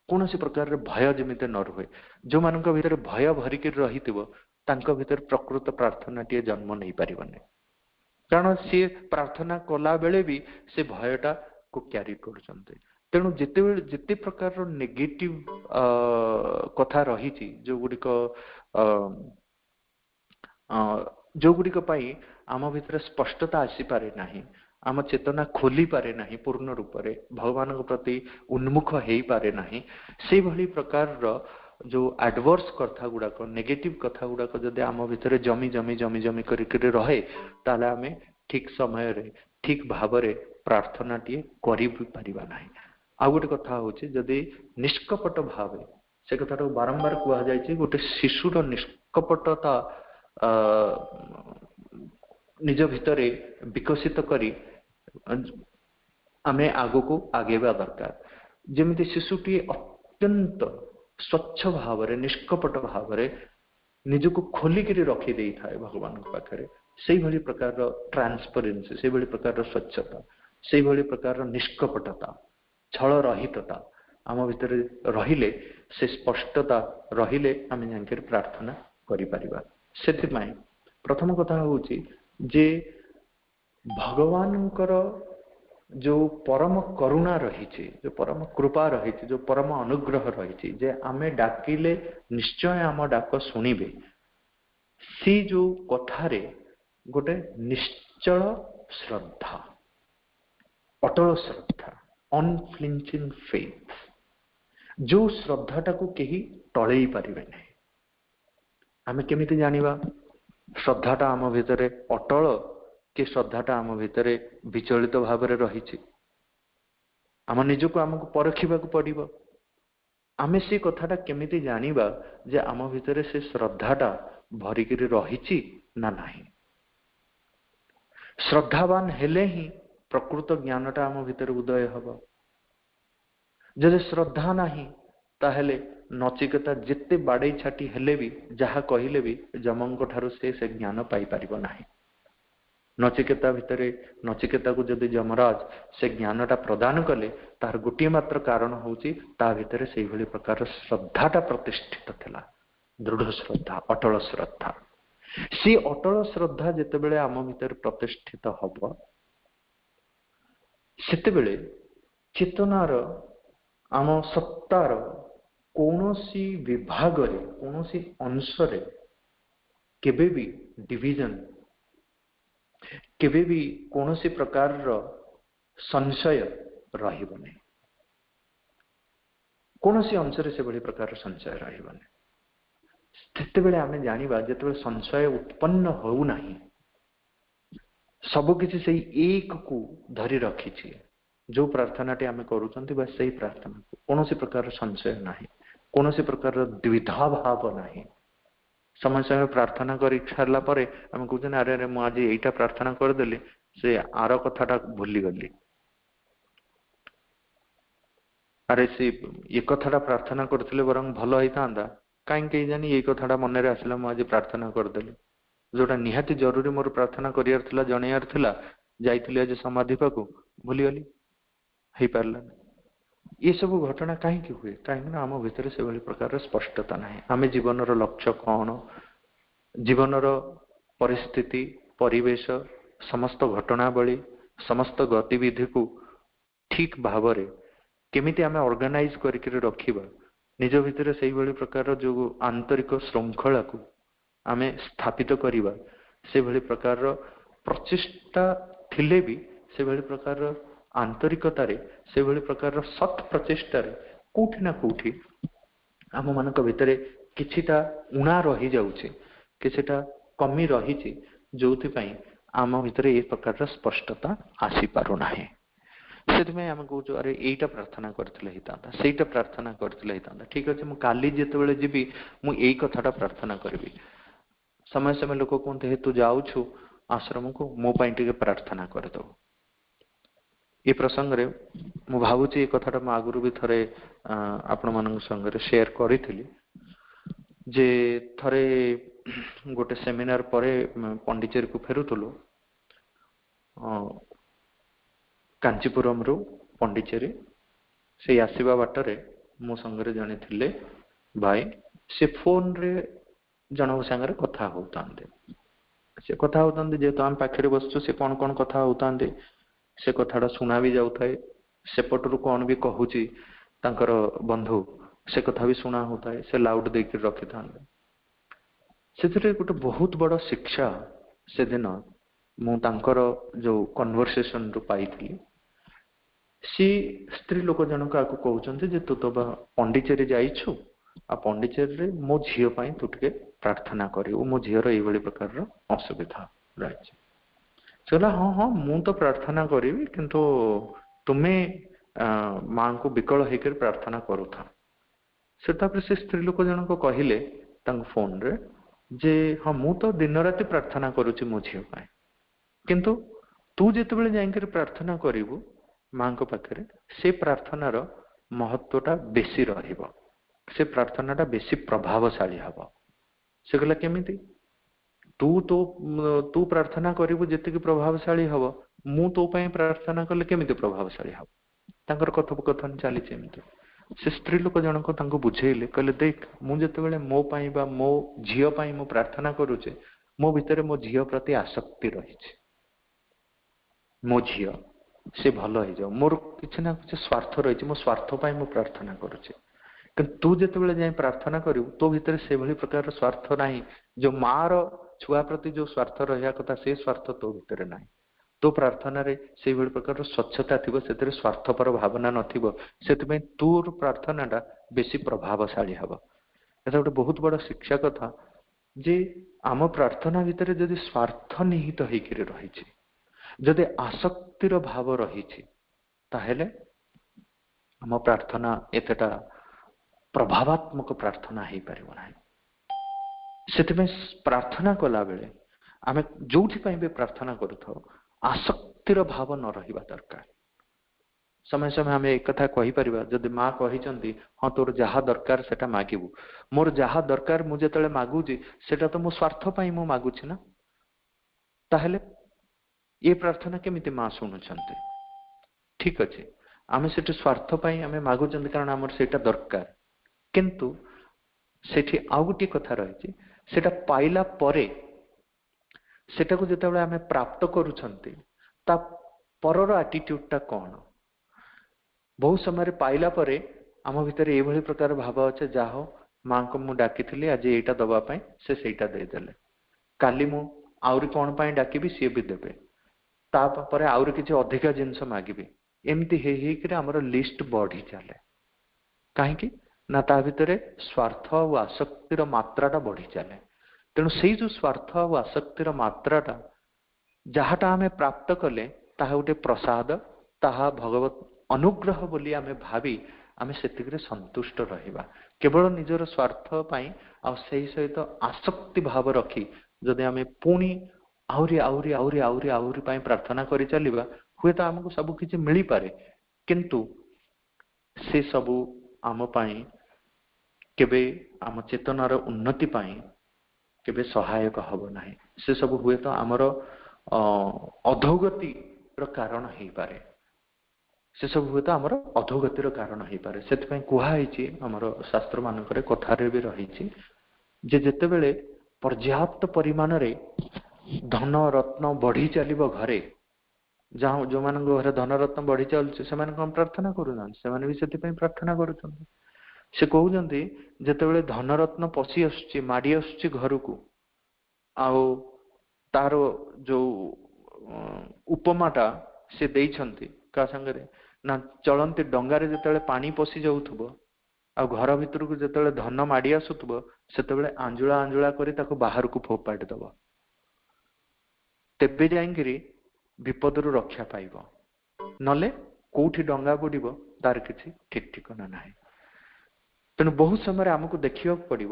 କୌଣସି ପ୍ରକାରର ଭୟ ଯେମିତି ନ ରୁହେ। ଯୋଉମାନଙ୍କ ଭିତରେ ଭୟ ଭରିକି ରହିଥିବ ତାଙ୍କ ଭିତରେ ପ୍ରକୃତ ପ୍ରାର୍ଥନାଟିଏ ଜନ୍ମ ନେଇପାରିବନି, କାରଣ ସିଏ ପ୍ରାର୍ଥନା କଲା ବେଳେ ବି ସେ ଭୟଟାକୁ କ୍ୟାରି କରୁଛନ୍ତି। ତେଣୁ ଯେତେବେଳେ ଯେତେ ପ୍ରକାରର ନେଗେଟିଭ କଥା ରହିଛି, ଯୋଉଗୁଡ଼ିକ ପାଇଁ ଆମ ଭିତରେ ସ୍ପଷ୍ଟତା ଆସିପାରେ ନାହିଁ, ଆମ ଚେତନା ଖୋଲି ପାରେ ନାହିଁ ପୂର୍ଣ୍ଣ ରୂପରେ, ଭଗବାନଙ୍କ ପ୍ରତି ଉନ୍ମୁଖ ହେଇପାରେ ନାହିଁ, ସେଇଭଳି ପ୍ରକାରର ଯୋଉ ଆଡଭର୍ସ କଥା ଗୁଡାକ, ନେଗେଟିଭ କଥା ଗୁଡାକ ଯଦି ଆମ ଭିତରେ ଜମି ଜମି ଜମି ଜମି କରିକି ରହେ, ତାହେଲେ ଆମେ ଠିକ ସମୟରେ ଠିକ ଭାବରେ ପ୍ରାର୍ଥନାଟିଏ କରି ପାରିବା ନାହିଁ। ଆଉ ଗୋଟେ କଥା ହଉଛି, ଯଦି ନିଷ୍କପଟ ଭାବେ, ସେ କଥାଟାକୁ ବାରମ୍ବାର କୁହାଯାଇଛି, ଗୋଟେ ଶିଶୁର ନିଷ୍କପଟତା ନିଜ ଭିତରେ ବିକଶିତ କରି ଆମେ ଆଗକୁ ଆଗେଇବା ଦରକାର। ଯେମିତି ଶିଶୁଟିଏ ଅତ୍ୟନ୍ତ ସ୍ୱଚ୍ଛ ଭାବରେ, ନିଷ୍କପଟ ଭାବରେ ନିଜକୁ ଖୋଲିକିରି ରଖିଦେଇଥାଏ ଭଗବାନଙ୍କ ପାଖରେ, ସେଇଭଳି ପ୍ରକାରର ଟ୍ରାନ୍ସପରେନ୍ସି, ସେଇଭଳି ପ୍ରକାରର ସ୍ୱଚ୍ଛତା, ସେଇଭଳି ପ୍ରକାରର ନିଷ୍କପଟତା, ଛଳ ରହିତତା ଆମ ଭିତରେ ରହିଲେ, ସେ ସ୍ପଷ୍ଟତା ରହିଲେ ଆମେ ଯାଇକି ପ୍ରାର୍ଥନା କରିପାରିବା। ସେଥିପାଇଁ ପ୍ରଥମ କଥା ହଉଛି ଯେ ଭଗବାନଙ୍କର ଯୋଉ ପରମ କରୁଣା ରହିଛି, ଯୋଉ ପରମ କୃପା ରହିଛି, ଯୋଉ ପରମ ଅନୁଗ୍ରହ ରହିଛି, ଯେ ଆମେ ଡାକିଲେ ନିଶ୍ଚୟ ଆମ ଡାକ ଶୁଣିବେ, ସେ ଯୋଉ କଥାରେ ଗୋଟେ ନିଶ୍ଚଳ ଶ୍ରଦ୍ଧା, ଅଟଳ ଶ୍ରଦ୍ଧା, ଅନଫ୍ଲିଞ୍ଚିଂ ଫେଥ୍, ଯୋଉ ଶ୍ରଦ୍ଧାଟାକୁ କେହି ଟଳେଇ ପାରିବେ ନାହିଁ। ଆମେ କେମିତି ଜାଣିବା ଶ୍ରଦ୍ଧାଟା ଆମ ଭିତରେ ଅଟଳ କି ଶ୍ରଦ୍ଧାଟା ଆମ ଭିତରେ ବିଚଳିତ ଭାବରେ ରହିଛି? ଆମ ନିଜକୁ ଆମକୁ ପରଖିବାକୁ ପଡିବ। ଆମେ ସେ କଥାଟା କେମିତି ଜାଣିବା ଯେ ଆମ ଭିତରେ ସେ ଶ୍ରଦ୍ଧାଟା ଭରିକିରି ରହିଛି ନା ନାହିଁ? ଶ୍ରଦ୍ଧାବାନ ହେଲେ ହିଁ ପ୍ରକୃତ ଜ୍ଞାନଟା ଆମ ଭିତରେ ଉଦୟ ହେବ। ଯଦି ଶ୍ରଦ୍ଧା ନାହିଁ, ତାହେଲେ ନଚିକେତା ଯେତେ ବାଡେଇ ଛାଟି ହେଲେ ବି, ଯାହା କହିଲେ ବି ଯମଙ୍କ ଠାରୁ ସେ ଜ୍ଞାନ ପାଇପାରିବ ନାହିଁ। ନଚିକେତାକୁ ଯଦି ଯମରାଜ ସେ ଜ୍ଞାନଟା ପ୍ରଦାନ କଲେ, ତାର ଗୋଟିଏ ମାତ୍ର କାରଣ ହଉଛି ତା ଭିତରେ ସେଇଭଳି ପ୍ରକାର ଶ୍ରଦ୍ଧାଟା ପ୍ରତିଷ୍ଠିତ ଥିଲା, ଦୃଢ ଶ୍ରଦ୍ଧା, ଅଟଳ ଶ୍ରଦ୍ଧା। ସେ ଅଟଳ ଶ୍ରଦ୍ଧା ଯେତେବେଳେ ଆମ ଭିତରେ ପ୍ରତିଷ୍ଠିତ ହବ, ସେତେବେଳେ ଚେତନାର, ଆମ ସତ୍ତାର କୌଣସି ବିଭାଗରେ, କୌଣସି ଅଂଶରେ କେବେ ବି ଡିଭିଜନ, କେବେ ବି କୌଣସି ପ୍ରକାରର ସଂଶୟ ରହିବନି। କୌଣସି ଅଂଶରେ ସେଭଳି ପ୍ରକାରର ସଂଶୟ ରହିବନି। ସେତେବେଳେ ଆମେ ଜାଣିବା, ଯେତେବେଳେ ସଂଶୟ ଉତ୍ପନ୍ନ ହେଉନାହିଁ, ସବୁକିଛି ସେଇ ଏକକୁ ଧରି ରଖିଛି, ଯୋଉ ପ୍ରାର୍ଥନାଟି ଆମେ କରୁଛନ୍ତି ବା ସେଇ ପ୍ରାର୍ଥନାକୁ କୌଣସି ପ୍ରକାରର ସଂଶୟ ନାହିଁ, କୌଣସି ପ୍ରକାରର ଦ୍ୱିଧା ଭାବ ନାହିଁ। ସମୟ ସମୟ ପ୍ରାର୍ଥନା କରି ସାରିଲା ପରେ ଆମେ କହୁଛନ୍ତି, ଆରେ ଆରେ ମୁଁ ଆଜି ଏଇଟା ପ୍ରାର୍ଥନା କରିଦେଲି, ସେ ଆର କଥାଟା ଭୁଲିଗଲି, ଆରେ ସେ ଏ କଥାଟା ପ୍ରାର୍ଥନା କରିଥିଲେ ବରଂ ଭଲ ହେଇଥାନ୍ତା, କାହିଁକି ଜାଣି ଏଇ କଥାଟା ମନରେ ଆସିଲା, ମୁଁ ଆଜି ପ୍ରାର୍ଥନା କରିଦେଲି। ଯୋଉଟା ନିହାତି ଜରୁରୀ ମୋର ପ୍ରାର୍ଥନା କରିବାର ଥିଲା, ଜଣେଇବାର ଥିଲା, ଯାଇଥିଲି ଆଜି ସମାଧି ପାଖକୁ, ଭୁଲିଗଲି, ହେଇପାରିଲାନି। ଏସବୁ ଘଟଣା କାହିଁକି ହୁଏ? କାହିଁକି ନା ଆମ ଭିତରେ ସେଭଳି ପ୍ରକାରର ସ୍ପଷ୍ଟତା ନାହିଁ। ଆମେ ଜୀବନର ଲକ୍ଷ୍ୟ କଣ, ଜୀବନର ପରିସ୍ଥିତି, ପରିବେଶ, ସମସ୍ତ ଘଟଣାବଳୀ, ସମସ୍ତ ଗତିବିଧିକୁ ଠିକ ଭାବରେ କେମିତି ଆମେ ଅର୍ଗାନାଇଜ କରିକି ରଖିବା, ନିଜ ଭିତରେ ସେଇଭଳି ପ୍ରକାରର ଯୋଉ ଆନ୍ତରିକ ଶୃଙ୍ଖଳାକୁ आमे स्थापित करिबा से भली प्रकार प्रचेष्टा थिले भी से भली प्रकार आंतरिकतारे से भली प्रकार सत प्रचेष्टारे कोठी ना कोठी आम मानक भितरे किछिटा उणा रही जाउछि किछिटा कमी रही जोथि पई आम भितरे ए प्रकार स्पष्टता आसी पारु नाही से आम कौच अरे यहीटा प्रार्थना करता से प्रार्थना करता ठीक अच्छे मुझे काली जिते जीवी मुझे कथाटा प्रार्थना करी समय समय लोक कहते हे तू जाऊछु आश्रम को मो टे प्रार्थना करदे ये प्रसंग रे मु भावुची ये कथाटा मु आगुरु भी थरे आपण मान संगे शेयर करी जे थरे गोटे सेमिनार परे पंडिचेरी को फेरुतलु कांचीपुरम रु पंडिचेरी से आसवा बाटरे मो संगे जने थिले भाई से फोन रे जन संगे कथा होतांदे से कथा होतांदे जेतो हम पाखरे बसछु से कोन कोन कथा होतांदे से कथाटा सुना भी जाउथाय सेपटरू कोन भी कहूची तांकर बंधु से कथा भी सुना होता है से लाउड देकर रखी था से गोटे बहुत बड़ शिक्षा से दिन मु तांकर जो कन्वर्सेशन रु पाई थी सी स्त्री लोक जनक आको कहउचंती जे तू तो पंडिचेरी जाइछु आ पंडिचेरी रे मो झियो पई तू टिके प्रार्थना करियो मो झियर एई बळी प्रकार रो असुविधा राइट चला हां हां मु तो प्रार्थना करिवि किंतु तुमे मां को विकल हेकर प्रार्थना करू था से स्त्री लोक जनक कहले फोन रे जे हाँ मु तो दिन राति प्रार्थना करुची मो झियो पाए किंतु तू जेते बेले जाइकर प्रार्थना करिवु मां को पाखरे से प्रार्थनार महत्वटा बेसी रहिबो से प्रार्थनाटा बेसी प्रभावशाली हबो से कहला केमिति तू प्रार्थना करिवु जेते कि प्रभावशाली हबो मु तो पय प्रार्थना करले केमिति प्रभावशाली हबो तांकर कथोपकथन चली एमती से स्त्री लोक जनक तांको बुझेइले कहले देख मु जेते बेले मो पई बा मो झियो पई मो प्रार्थना करूचे मो भितरे मो झियो प्रति आसक्ति रहिছে मो झियो से भलो हो जाओ मोर किछ ना किछ स्वार्थ रहिছে मो स्वार्थ पई मो प्रार्थना करूचे कि तू जेते बेले जाय प्रार्थना करिवु तो भितरे से भली प्रकार स्वार्थ नाही जो मार छुआ प्रति जो स्वार्थ रहिया कथा से स्वार्थ तो भितरे नाही तो प्रार्थना रे से भली प्रकार स्वच्छता थिबो सेतरे स्वार्थपर भावना नथिबो सेतमे तोर प्रार्थनाटा बेसी प्रभावशाली हबो एटा गोटे बहुत बड़ शिक्षा कथा जे आम प्रार्थना भितरे जदि स्वार्थ निहित हेकिरे रहिछि जदि आसक्तिर भाव रहिछि ताहेले आम प्रार्थना एतेटा प्रभावात्मक प्रार्थना हेइ परिबो नाही सेतमे प्रार्थना कला बेले आमे जोठी पई बे प्रार्थना करूथो आसक्तिर भाव न रहिबा दरकार समय समय आम एक कथा कहि परिबा जदि मां कहिचंती हां तोर जहा दरकार सेटा मागिबु मोर जहा दरकार मु जेतले मागुजी सेटा तो मो स्वार्थ पई मु मागुछि ना ताहेले ये प्रार्थना केमिति मां सुनुचंती ठीक अछि आमे सेटे स्वार्थ पई आमे मागुचंती कारण हमर सेटा दरकार किंतु सेठी आ गुटी कथा रहिछि सेटा पाइला परे सेटा को जेतबेले आमे प्राप्त करूछंती ता परर एटीट्यूडटा कोन बहुत समय पाइला परे आम भितरे ए भली प्रकार भाव अच्छे जाहो मां को मु डाकिथिली आज एटा दबा पई से सेटा दे देले काली मु आउरी कोन पई डाकिबी से भी देबे ता परे आउरी किछि अधिका जिंस मागिबी एमती हे कि हमर लिस्ट बढ़ी चले काहे कि ना ता भितरे स्वार्थ और आसक्तिर मात्राटा बढ़ी चले तेणु से जो स्वार्थ और आसक्तिर मात्राटा जहाटा आमे प्राप्त कले ताहा उटे प्रसाद ताहा भगवत अनुग्रह बोली आमे भावी आमे सेतिकरे संतुष्ट रहिबा केवल निजर स्वार्थ पाई आ सेही सहित आसक्ति भाव रखी जदि आमे पुणी आउरी आउरी आउरी आउरी आउरी पाई प्रार्थना करि चलिबा हुए तो हमको सब किछि मिली पारे किंतु से सब आम पाई केबे आम चेतनार उन्नति पाई केबे सहायक हबो नाही से सब हुए तो आमर अधोगति रो कारण हेई पारे से सब हुए तो आमर अधोगति रो कारण हेई पारे सेति पई कुहा हिची आमर शास्त्र मानकरे कथारे भी रहिची जे जेते बेले पर्याप्त परिमाण रे धन रत्न बढ़ी चलिबो घरे जहाँ जो मान घरे धन रत्न बढ़ी चलुचे से कम प्रार्थना करूना से भी सेति पई प्रार्थना करूछन से कहउजंती जेते बेले धन रत्न पसी आसुची माडी आसुची घर को ଆଉ ତାର ଯୋଉ ଉପମାଟା ସେ ଦେଇଛନ୍ତି କା ସାଙ୍ଗରେ ନା ଚଳନ୍ତି ଡଙ୍ଗାରେ ଯେତେବେଳେ ପାଣି ପଶି ଯାଉଥିବ ଆଉ ଘର ଭିତରକୁ ଯେତେବେଳେ ଧନ ମାଡି ଆସୁଥିବ ସେତେବେଳେ ଆଞ୍ଜୁଳା ଆଞ୍ଜୁଳା କରି ତାକୁ ବାହାରକୁ ଫୋପାଡ଼ି ଦବ, ତେବେ ଯାଇକିରି ବିପଦରୁ ରକ୍ଷା ପାଇବ, ନହେଲେ କୋଉଠି ଡଙ୍ଗା ବୁଡିବ ତାର କିଛି ଠିକ ଠିକଣା ନାହିଁ। ତେଣୁ ବହୁତ ସମୟରେ ଆମକୁ ଦେଖିବାକୁ ପଡିବ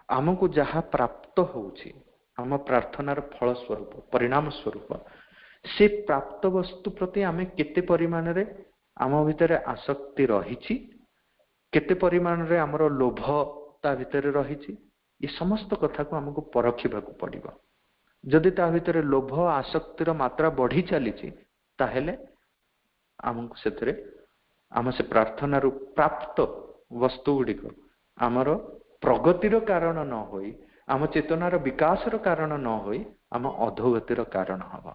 ଆମକୁ ଯାହା ପ୍ରାପ୍ତ ହଉଛି ଆମ ପ୍ରାର୍ଥନାର ଫଳ ସ୍ୱରୂପ ପରିଣାମ ସ୍ୱରୂପ ସେ ପ୍ରାପ୍ତ ବସ୍ତୁ ପ୍ରତି ଆମେ କେତେ ପରିମାଣରେ ଆମ ଭିତରେ ଆସକ୍ତି ରହିଛି, କେତେ ପରିମାଣରେ ଆମର ଲୋଭ ତା ଭିତରେ ରହିଛି, ଏ ସମସ୍ତ କଥାକୁ ଆମକୁ ପରଖିବାକୁ ପଡିବ। ଯଦି ତା ଭିତରେ ଲୋଭ ଆସକ୍ତିର ମାତ୍ରା ବଢି ଚାଲିଛି ତାହେଲେ ଆମକୁ ସେଥିରେ ଆମ ସେ ପ୍ରାର୍ଥନାରୁ ପ୍ରାପ୍ତ ବସ୍ତୁ ଗୁଡ଼ିକ ଆମର ପ୍ରଗତିର କାରଣ ନ ହୋଇ ଆମ ଚେତନାର ବିକାଶର କାରଣ ନ ହୋଇ ଆମ ଅଧୋଗତିର କାରଣ ହବ।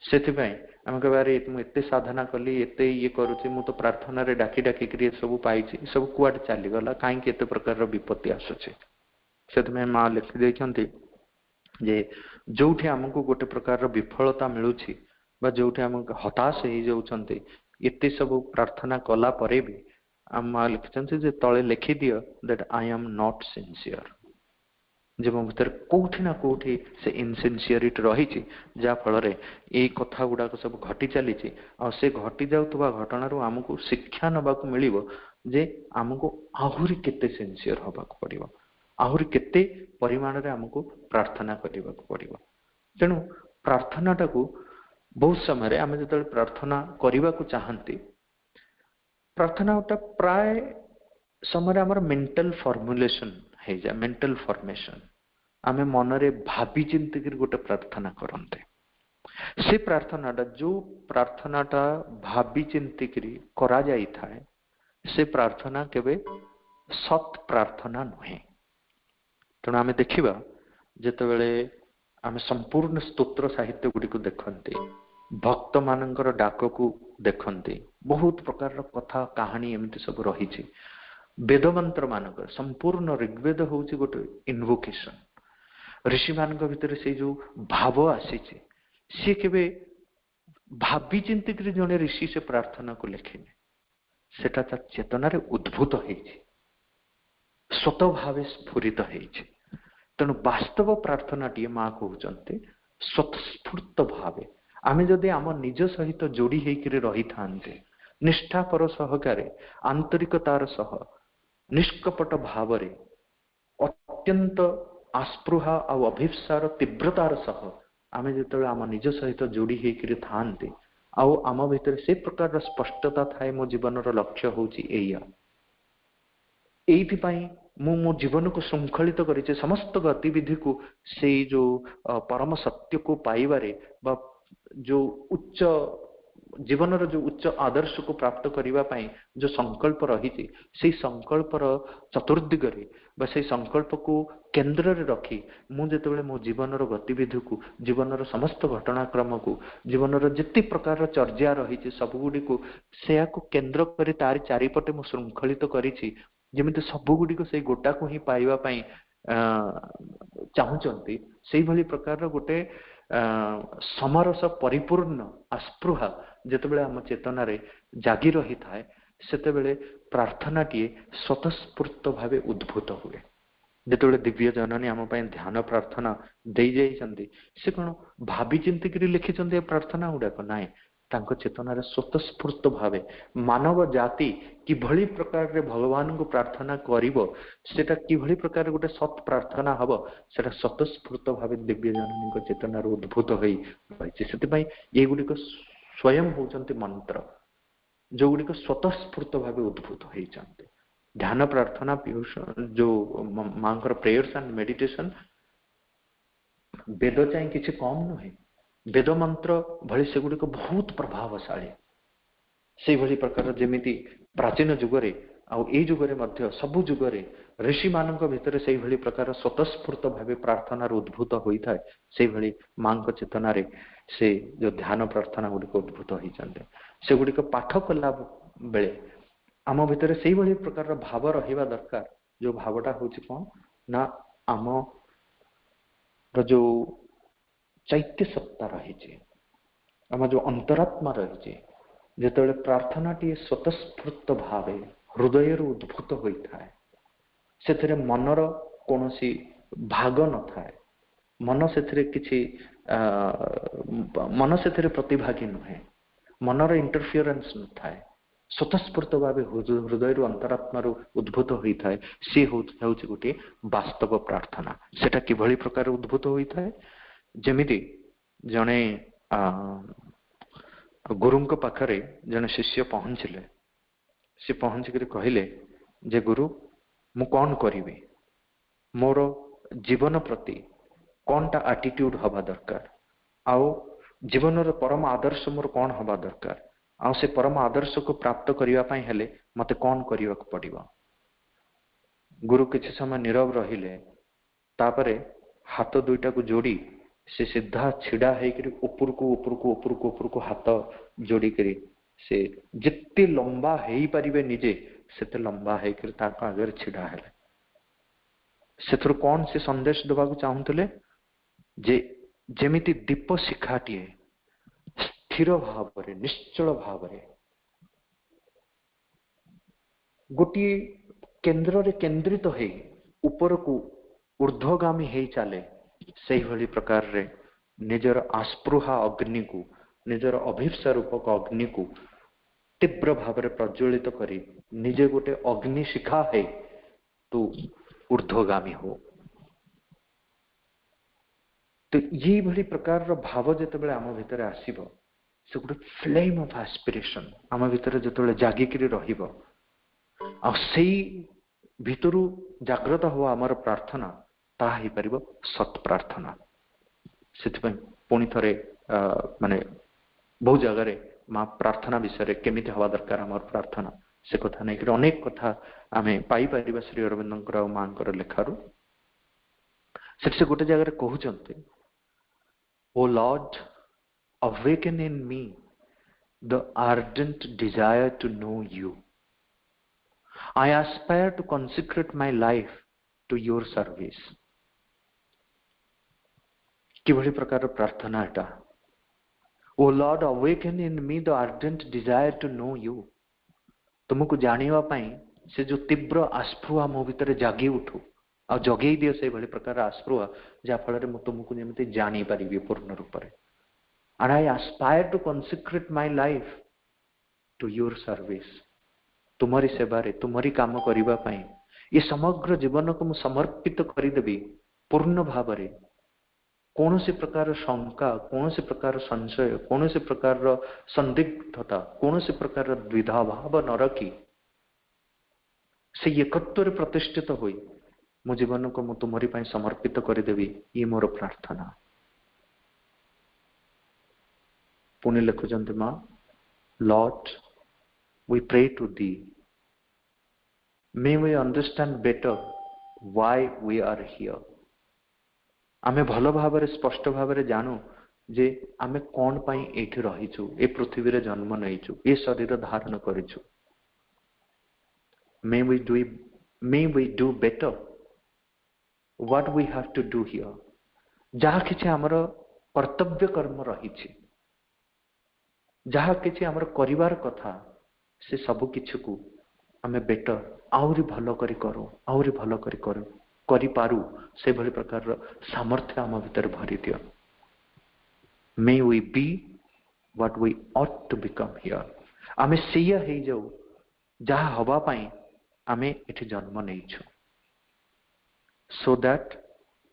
ସେଥିପାଇଁ ଆମେ କହିବାରେ ମୁଁ ଏତେ ସାଧନା କଲି ଏତେ ଇଏ କରୁଛି ମୁଁ ତ ପ୍ରାର୍ଥନାରେ ଡାକି ଡାକିକିରି ଏସବୁ ପାଇଛି, ସବୁ କୁଆଡେ ଚାଲିଗଲା, କାହିଁକି ଏତେ ପ୍ରକାରର ବିପତ୍ତି ଆସୁଛି। ସେଥିପାଇଁ ମା ଲେଖି ଦେଇଛନ୍ତି ଯେ ଯୋଉଠି ଆମକୁ ଗୋଟେ ପ୍ରକାରର ବିଫଳତା ମିଳୁଛି ବା ଯୋଉଠି ଆମେ ହତାଶ ହେଇଯାଉଛନ୍ତି ଏତେ ସବୁ ପ୍ରାର୍ଥନା କଲା ପରେ ବି ଆମ ମା ଲେଖିଛନ୍ତି ଯେ ତଳେ ଲେଖିଦିଅ that I am not sincere, ଯେ ମୋ ଭିତରେ କୋଉଠି ନା କୋଉଠି ସେ ଇନସିନସିୟରିଟି ରହିଛି ଯାହା ଫଳରେ ଏଇ କଥା ଗୁଡାକ ସବୁ ଘଟି ଚାଲିଛି। ଆଉ ସେ ଘଟି ଯାଉଥିବା ଘଟଣାରୁ ଆମକୁ ଶିକ୍ଷା ନେବାକୁ ମିଳିବ ଯେ ଆମକୁ ଆହୁରି କେତେ ସିନସିୟର ହବାକୁ ପଡିବ, ଆହୁରି କେତେ ପରିମାଣରେ ଆମକୁ ପ୍ରାର୍ଥନା କରିବାକୁ ପଡିବ। ତେଣୁ ପ୍ରାର୍ଥନାଟାକୁ ବହୁତ ସମୟରେ ଆମେ ଯେତେବେଳେ ପ୍ରାର୍ଥନା କରିବାକୁ ଚାହାନ୍ତି ପ୍ରାର୍ଥନାଟା ପ୍ରାୟ ସମୟରେ ଆମର ମେଣ୍ଟାଲ ଫର୍ମୁଲେସନ ହେଇଯାଏ, ମେଣ୍ଟାଲ ଫର୍ମେସନ। ଆମେ ମନରେ ଭାବି ଚିନ୍ତିକିରି ଗୋଟେ ପ୍ରାର୍ଥନା କରନ୍ତେ, ସେ ପ୍ରାର୍ଥନାଟା ଯୋଉ ପ୍ରାର୍ଥନାଟା ଭାବି ଚିନ୍ତିକିରି କରାଯାଇଥାଏ ସେ ପ୍ରାର୍ଥନା କେବେ ସତ୍ ପ୍ରାର୍ଥନା ନୁହେଁ। ତେଣୁ ଆମେ ଦେଖିବା ଯେତେବେଳେ ଆମେ ସମ୍ପୂର୍ଣ୍ଣ ସ୍ତୋତ୍ର ସାହିତ୍ୟ ଗୁଡ଼ିକୁ ଦେଖନ୍ତି, ଭକ୍ତ ମାନଙ୍କର ଡାକକୁ ଦେଖନ୍ତି, ବହୁତ ପ୍ରକାରର କଥା କାହାଣୀ ଏମିତି ସବୁ ରହିଛି। ବେଦ ମନ୍ତ୍ର ମାନଙ୍କର ସମ୍ପୂର୍ଣ୍ଣ ଋଗ୍ବେଦ ହଉଛି ଗୋଟେ ଇନଭୋକେସନ। ଋଷି ମାନଙ୍କ ଭିତରେ ସେଇ ଯୋଉ ଭାବ ଆସିଛି ସିଏ କେବେ ଭାବି ଚିନ୍ତିକିରି ଜଣେ ଋଷି ସେ ପ୍ରାର୍ଥନାକୁ ଲେଖିନି, ସେଟା ତା ଚେତନାରେ ଉଦ୍ଭୂତ ହେଇଛି, ସ୍ୱତଃ ଭାବେ ସ୍ଫୁରିତ ହେଇଛି। ତେଣୁ ବାସ୍ତବ ପ୍ରାର୍ଥନାଟିଏ ମା କହୁଛନ୍ତି ସ୍ୱତଃସ୍ଫୂର୍ତ୍ତ ଭାବେ ଆମେ ଯଦି ଆମ ନିଜ ସହିତ ଯୋଡି ହେଇକିରି ରହିଥାନ୍ତେ ନିଷ୍ଠାପର ସହକାରେ ଆନ୍ତରିକତାର ସହ ନିଷ୍କପଟ ଭାବରେ ଅତ୍ୟନ୍ତ ଆସ୍ପୃହା ଆଉ ଅଭିପ୍ସାର ତୀବ୍ରତାର ସହ ଆମେ ଯେତେବେଳେ ଆମ ନିଜ ସହିତ ଯୋଡି ହେଇକିରି ଥାଆନ୍ତି ଆଉ ଆମ ଭିତରେ ସେ ପ୍ରକାରର ସ୍ପଷ୍ଟତା ଥାଏ ମୋ ଜୀବନର ଲକ୍ଷ୍ୟ ହଉଛି ଏଇଆ, ଏଇଥିପାଇଁ ମୁଁ ମୋ ଜୀବନକୁ ଶୃଙ୍ଖଳିତ କରିଛି ସମସ୍ତ ଗତିବିଧିକୁ ସେଇ ଯୋଉ ପରମ ସତ୍ୟକୁ ପାଇବାରେ ବା ଯୋଉ ଉଚ୍ଚ ଜୀବନର ଯୋଉ ଉଚ୍ଚ ଆଦର୍ଶକୁ ପ୍ରାପ୍ତ କରିବା ପାଇଁ ଯୋଉ ସଂକଳ୍ପ ରହିଛି ସେଇ ସଂକଳ୍ପର ଚତୁର୍ଦିଗରେ ବା ସେଇ ସଂକଳ୍ପକୁ କେନ୍ଦ୍ରରେ ରଖି ମୁଁ ଯେତେବେଳେ ମୋ ଜୀବନର ଗତିବିଧିକୁ ଜୀବନର ସମସ୍ତ ଘଟଣାକ୍ରମକୁ ଜୀବନର ଯେତେ ପ୍ରକାରର ଚର୍ଯ୍ୟା ରହିଛି ସବୁଗୁଡ଼ିକୁ ସେୟାକୁ କେନ୍ଦ୍ର କରି ତାରି ଚାରିପଟେ ମୁଁ ଶୃଙ୍ଖଳିତ କରିଛି, ଯେମିତି ସବୁଗୁଡ଼ିକ ସେଇ ଗୋଟାକୁ ହିଁ ପାଇବା ପାଇଁ ଚାହୁଁଛନ୍ତି, ସେଇଭଳି ପ୍ରକାରର ଗୋଟେ ସମରସ ପରିପୂର୍ଣ୍ଣ ଆସ୍ପୃହା ଯେତେବେଳେ ଆମ ଚେତନାରେ ଜାଗି ରହିଥାଏ ସେତେବେଳେ ପ୍ରାର୍ଥନାଟିଏ ସ୍ୱତଃସ୍ଫୂର୍ତ୍ତ ଭାବେ ଉଦ୍ଭୂତ ହୁଏ। ଯେତେବେଳେ ଦିବ୍ୟ ଜନନୀ ଆମ ପାଇଁ ଧ୍ୟାନ ପ୍ରାର୍ଥନା ଦେଇଯାଇଛନ୍ତି ସେ କଣ ଭାବି ଚିନ୍ତିକିରି ଲେଖିଛନ୍ତି ଏ ପ୍ରାର୍ଥନା ଗୁଡାକ? ନାହିଁ, ତାଙ୍କ ଚେତନାରେ ସ୍ୱତଃସ୍ଫୂର୍ତ୍ତ ଭାବେ ମାନବ ଜାତି କିଭଳି ପ୍ରକାରରେ ଭଗବାନଙ୍କୁ ପ୍ରାର୍ଥନା କରିବ, ସେଟା କିଭଳି ପ୍ରକାର ଗୋଟେ ସତ୍ ପ୍ରାର୍ଥନା ହବ, ସେଟା ସ୍ୱତଃସ୍ଫୂର୍ତ୍ତ ଭାବେ ଦିବ୍ୟ ଜନନୀଙ୍କ ଚେତନାରୁ ଉଦ୍ଭୂତ ହୋଇ ରହିଛି। ସେଥିପାଇଁ ଏଗୁଡିକ ସ୍ୱୟଂ ହଉଛନ୍ତି ମନ୍ତ୍ର ଯୋଉଗୁଡିକ ସ୍ୱତଃସ୍ଫୂର୍ତ୍ତ ଭାବେ ଉଦ୍ଭୂତ ହେଇଛନ୍ତି। ଧ୍ୟାନ ପ୍ରାର୍ଥନା ଯୋଉ ମାଙ୍କର ପ୍ରେୟର୍ସ ଆଣ୍ଡ ମେଡିଟେସନ ବେଦ ଚାହିଁ କିଛି କମ ନୁହେଁ, ବେଦ ମନ୍ତ୍ର ଭଳି ସେଗୁଡିକ ବହୁତ ପ୍ରଭାବଶାଳୀ। ସେଇଭଳି ପ୍ରକାର ଯେମିତି ପ୍ରାଚୀନ ଯୁଗରେ ଆଉ ଏଇ ଯୁଗରେ ମଧ୍ୟ ସବୁ ଯୁଗରେ ଋଷି ମାନଙ୍କ ଭିତରେ ସେଇଭଳି ପ୍ରକାର ସ୍ୱତଃସ୍ଫୂର୍ତ୍ତ ଭାବେ ପ୍ରାର୍ଥନାର ଉଦ୍ଭୂତ ହୋଇଥାଏ, ସେଇଭଳି ମାଙ୍କ ଚେତନାରେ ସେ ଯୋଉ ଧ୍ୟାନ ପ୍ରାର୍ଥନା ଗୁଡିକ ଉଦ୍ଭୂତ ହେଇଛନ୍ତି ସେଗୁଡିକ ପାଠ କଲା ବେଳେ ଆମ ଭିତରେ ସେଇଭଳି ପ୍ରକାରର ଭାବ ରହିବା ଦରକାର ଯୋଉ ଭାବଟା ହଉଛି କଣ ନା ଆମ जो चैत्य सत्ता रही आम जो अंतरात्मा रही जिते प्रार्थना टी स्वतस्फूर्त भाव हृदय उद्भूत होता है से मनर कौन भाग न थाए मन से किसी मन से प्रतिभागी नुहे मनर इंटरफियरेंस न थाए स्वतस्फूर्त भाव हृदय अंतरात्मा उद्भूत होता है सी हूँ गोटे वास्तव प्रार्थना सेटा किभली प्रकार उद्भूत होता है जमिति जने गुरु पाखरे जने शिष्य पहुंचले सी पहुंचिक कहले जे गुरु मु कौन करी मोर जीवन प्रति कौनटा एटीट्यूड हवा दरकार आउ जीवन परम आदर्श मोर कौन हवा दरकार आउ से परम आदर्श को प्राप्त करने हेले मते कौन करने पड़िबो। गुरु किसी समय नीरव रहिले तापरे हाथ दुईटा को जोड़ी से सीधा छिड़ा होकर ऊपर को ऊपर को ऊपर को ऊपर को हाथ जोड़ी करी से जिते लंबा हो पारिबे निजे सेते लंबा होकर ताको आगे छिड़ा हेले से कौन से संदेश देवाक चाहूले जे जेमिति दीप शिखाटीए स्थिर भाव निश्चल भाव गोटे केन्द्र रे केन्द्रित हो ऊपर को ऊर्ध्वगामी हो चले से भली प्रकार रे निजर आस्पृहा अग्नि को निजर अभिप्सा रूपक अग्नि को तीव्र भाव प्रज्वलित करी निजे गोटे अग्नि शिखा है तो ऊर्ध्वगामी हो। तो ये भली प्रकार रो भाव जिते आम भितर आसीबो से गोटे फ्लेम ऑफ एस्पिरेशन आम भितर जिते जागिकी रहिबो आ सेई भितरु जागृत हो आमर प्रार्थना ताहा ही परिबो सत प्रार्थना। सेथिपई पुणी थरे माने बहु जगह रे मां प्रार्थना विषय केमिति हवा दरकार आमर प्रार्थना से कथा नहीं कि अनेक कथा आमे पाई परिबा श्री अरविंदंकर मांकर लेखारु से गोटे जगह कहउचंते ओ Lord awaken in me the ardent desire to know you. I aspire to consecrate my life to your service. किभली प्रकार प्रार्थना एटा O lord awaken in me the ardent desire to know you तुमको जानिबा पई से जो तीव्र आस्पृहा मो भितर जागी उठू आ जगेई दियो से भली प्रकार आस्पृहा जा फल रे म तुमको जेमिति जानि परिबी पूर्ण रूप रे and I aspire to consecrate my life to your service. तुम्हारी सेवा रे तुम्हारी काम करिबा पई ये समग्र जीवन को मु समर्पित करि देबी पूर्ण भाव रे कौन से प्रकार शंका कौन से प्रकार संशय कौन से प्रकार संदिग्धता कौन से प्रकार द्विधा भाव न रखी से एकत्व रे प्रतिष्ठित होई मो जीवन को मु तुम्हारी पई समर्पित करि देबी ये मोर प्रार्थना। पुणे लिखुचंती मां lord we pray to thee may we understand better why we are here आमे भलो भाव रे स्पष्ट भाव रे जानू जे आमे कोन पई एठी रहिछु ए पृथ्वी रे जन्म नैछु ए शरीर धारण करिछु may we do better what we have to do here जहा किछि हमर कर्तव्य कर्म रहिछि जहा किछि हमर करिवार कथा से सब किछु को हमें बेटर आउरी भलो करी करो आउरी भलो करी करो करी पारू से भली प्रकार सामर्थ्य आम भीतर भरी दियो। May we be what we ought to become here आमे सेया हे जाऊ जहा हवा पई आमे एठी जन्म नेइछु so that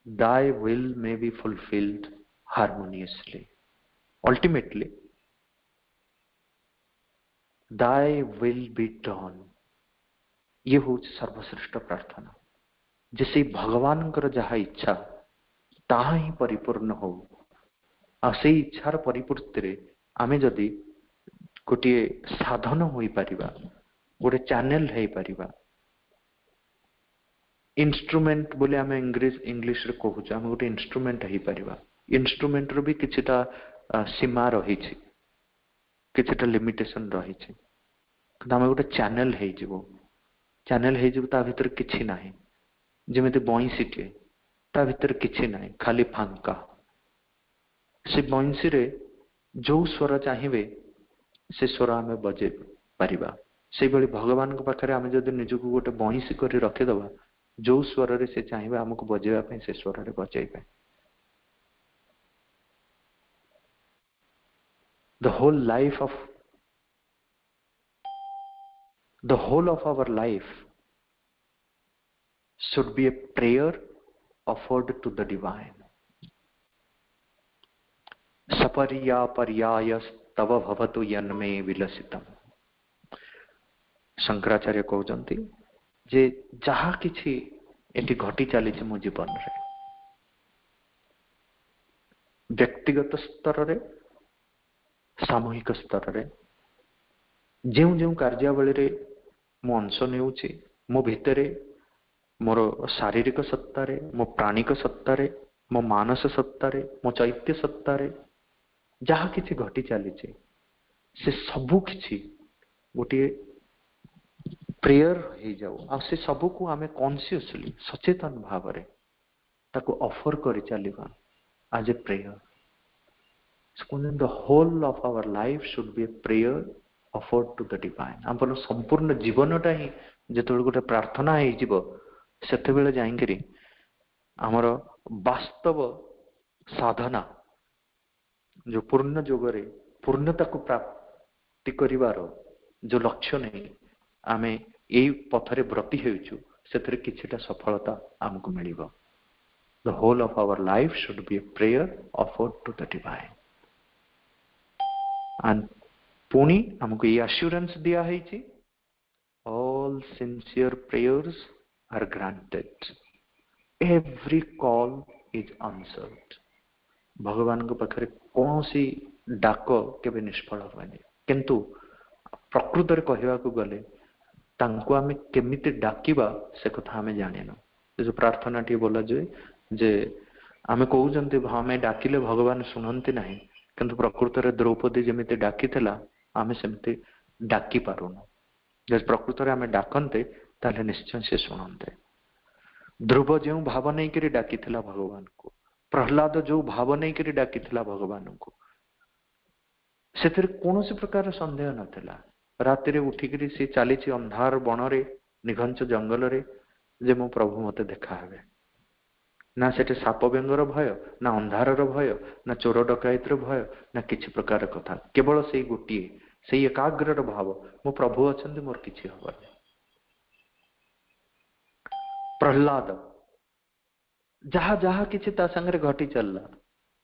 thy will may be fulfilled harmoniously ultimately thy will be done ये हूँ सर्वश्रेष्ठ प्रार्थना जिसे भगवान जहा इच्छा ताहा ही परिपूर्ण हो आ से इच्छार परिपूर्ति रे आमे जदि गोटे साधन होई परिबा गोटे चैनल है परिबा इंस्ट्रूमेंट बोले आमे इंग्लिश रे कहूछ आमे गोटे इंस्ट्रूमेंट है परिबा इंस्ट्रूमेंट रो भी किछटा सीमा रही छी किछटा लिमिटेशन रही छी आमे गोटे चैनल है जीवो ता भीतर किछि नाही जेमिति बईसीटे ता भितर किछि नाही, खाली फांका। से बंशी रे जो स्वर चाहिए से स्वर आम बजे पारिबा। से भली भगवान को पाखरे आम जदि निजको गोटे बंशी कर रखिदबा, जो स्वर रे से चाहिए आमको बजेबा पई से स्वर रे बजेबे। The whole of our life should be a prayer offered to the divine. सपर्या पर्यायस्तव भवतु यन्मे विलसितम। शंकराचार्य कहते जे जहा किछि एटी घटी चली मो जीवन रे, व्यक्तिगत स्तर रे सामूहिक स्तर रे जो जो कार्यावली रे मो अंश नेउछि, मो भितरे मोर शारीरिक सत्ता रे, मो प्राणिक सत्ता रे, मो मानस सत्ता रे, मो चैत्य सत्ता रे जहा किछि घटी चली से सबु किछि गोटे प्रेयर हो जाऊ। आ से सबु को आमे कॉन्शियसली सचेतन भाव रे ताको ऑफर करि चलिबा as a prayer. The whole of our life should be a prayer offered to the divine. आमर संपूर्ण जीवनटा ही जेतबेले गोटे प्रार्थना हो जिवो सेतेबेले जाइंकरी आमर वास्तव साधना जो पूर्ण जोगरे पूर्णता को प्राप्ति करिवार जो लक्ष्य नहीं आमे एई पथरे व्रती हेउछु सेतरे किछिटा सफलता हमकु मिलिबो। The whole of our life should be a prayer offered to the divine. And पुणी हमको ये assurance दिया है जी, all sincere prayers are granted, every call is answered. भगवान को पाखरे कौन सी डाक केबे निष्फल होबनी, किंतु प्रकृत रे कहवा को गले तांको आमे केमिति डाकिबा से कथा हमें जानिनो। जो प्रार्थना टी बोला जे आमे कहू जंते हमें डाकिले भगवान सुनंती नहीं, किंतु प्रकृत रे द्रौपदी जेमिति डाकी थिला आमे सेमिति डाकी पारुनो। जे प्रकृत रे आमे डाकंते ताले निश्चय से सुनंते। ध्रुव जो भाव नहीं करी डाकी थिला भगवान को, प्रहलाद जो भाव नहीं करी डाकी थिला भगवान को, सेतिर कोनोसी प्रकार संदेह नथिला। राति रे उठिकरी से चाली अंधार बन रे निघंच जंगल रे जे मो प्रभु मते देखा हेबे। ना सेटे साप बेंगर भय, ना अंधारर भय, ना चोर डकायतर भय, ना किछि प्रकार कथा, केवल से गोटिए से एकाग्रर भाव मो प्रभु अछंती मोर किछि हबनी। प्रहलाद जहा जहा किछि ता संगे घटी चलला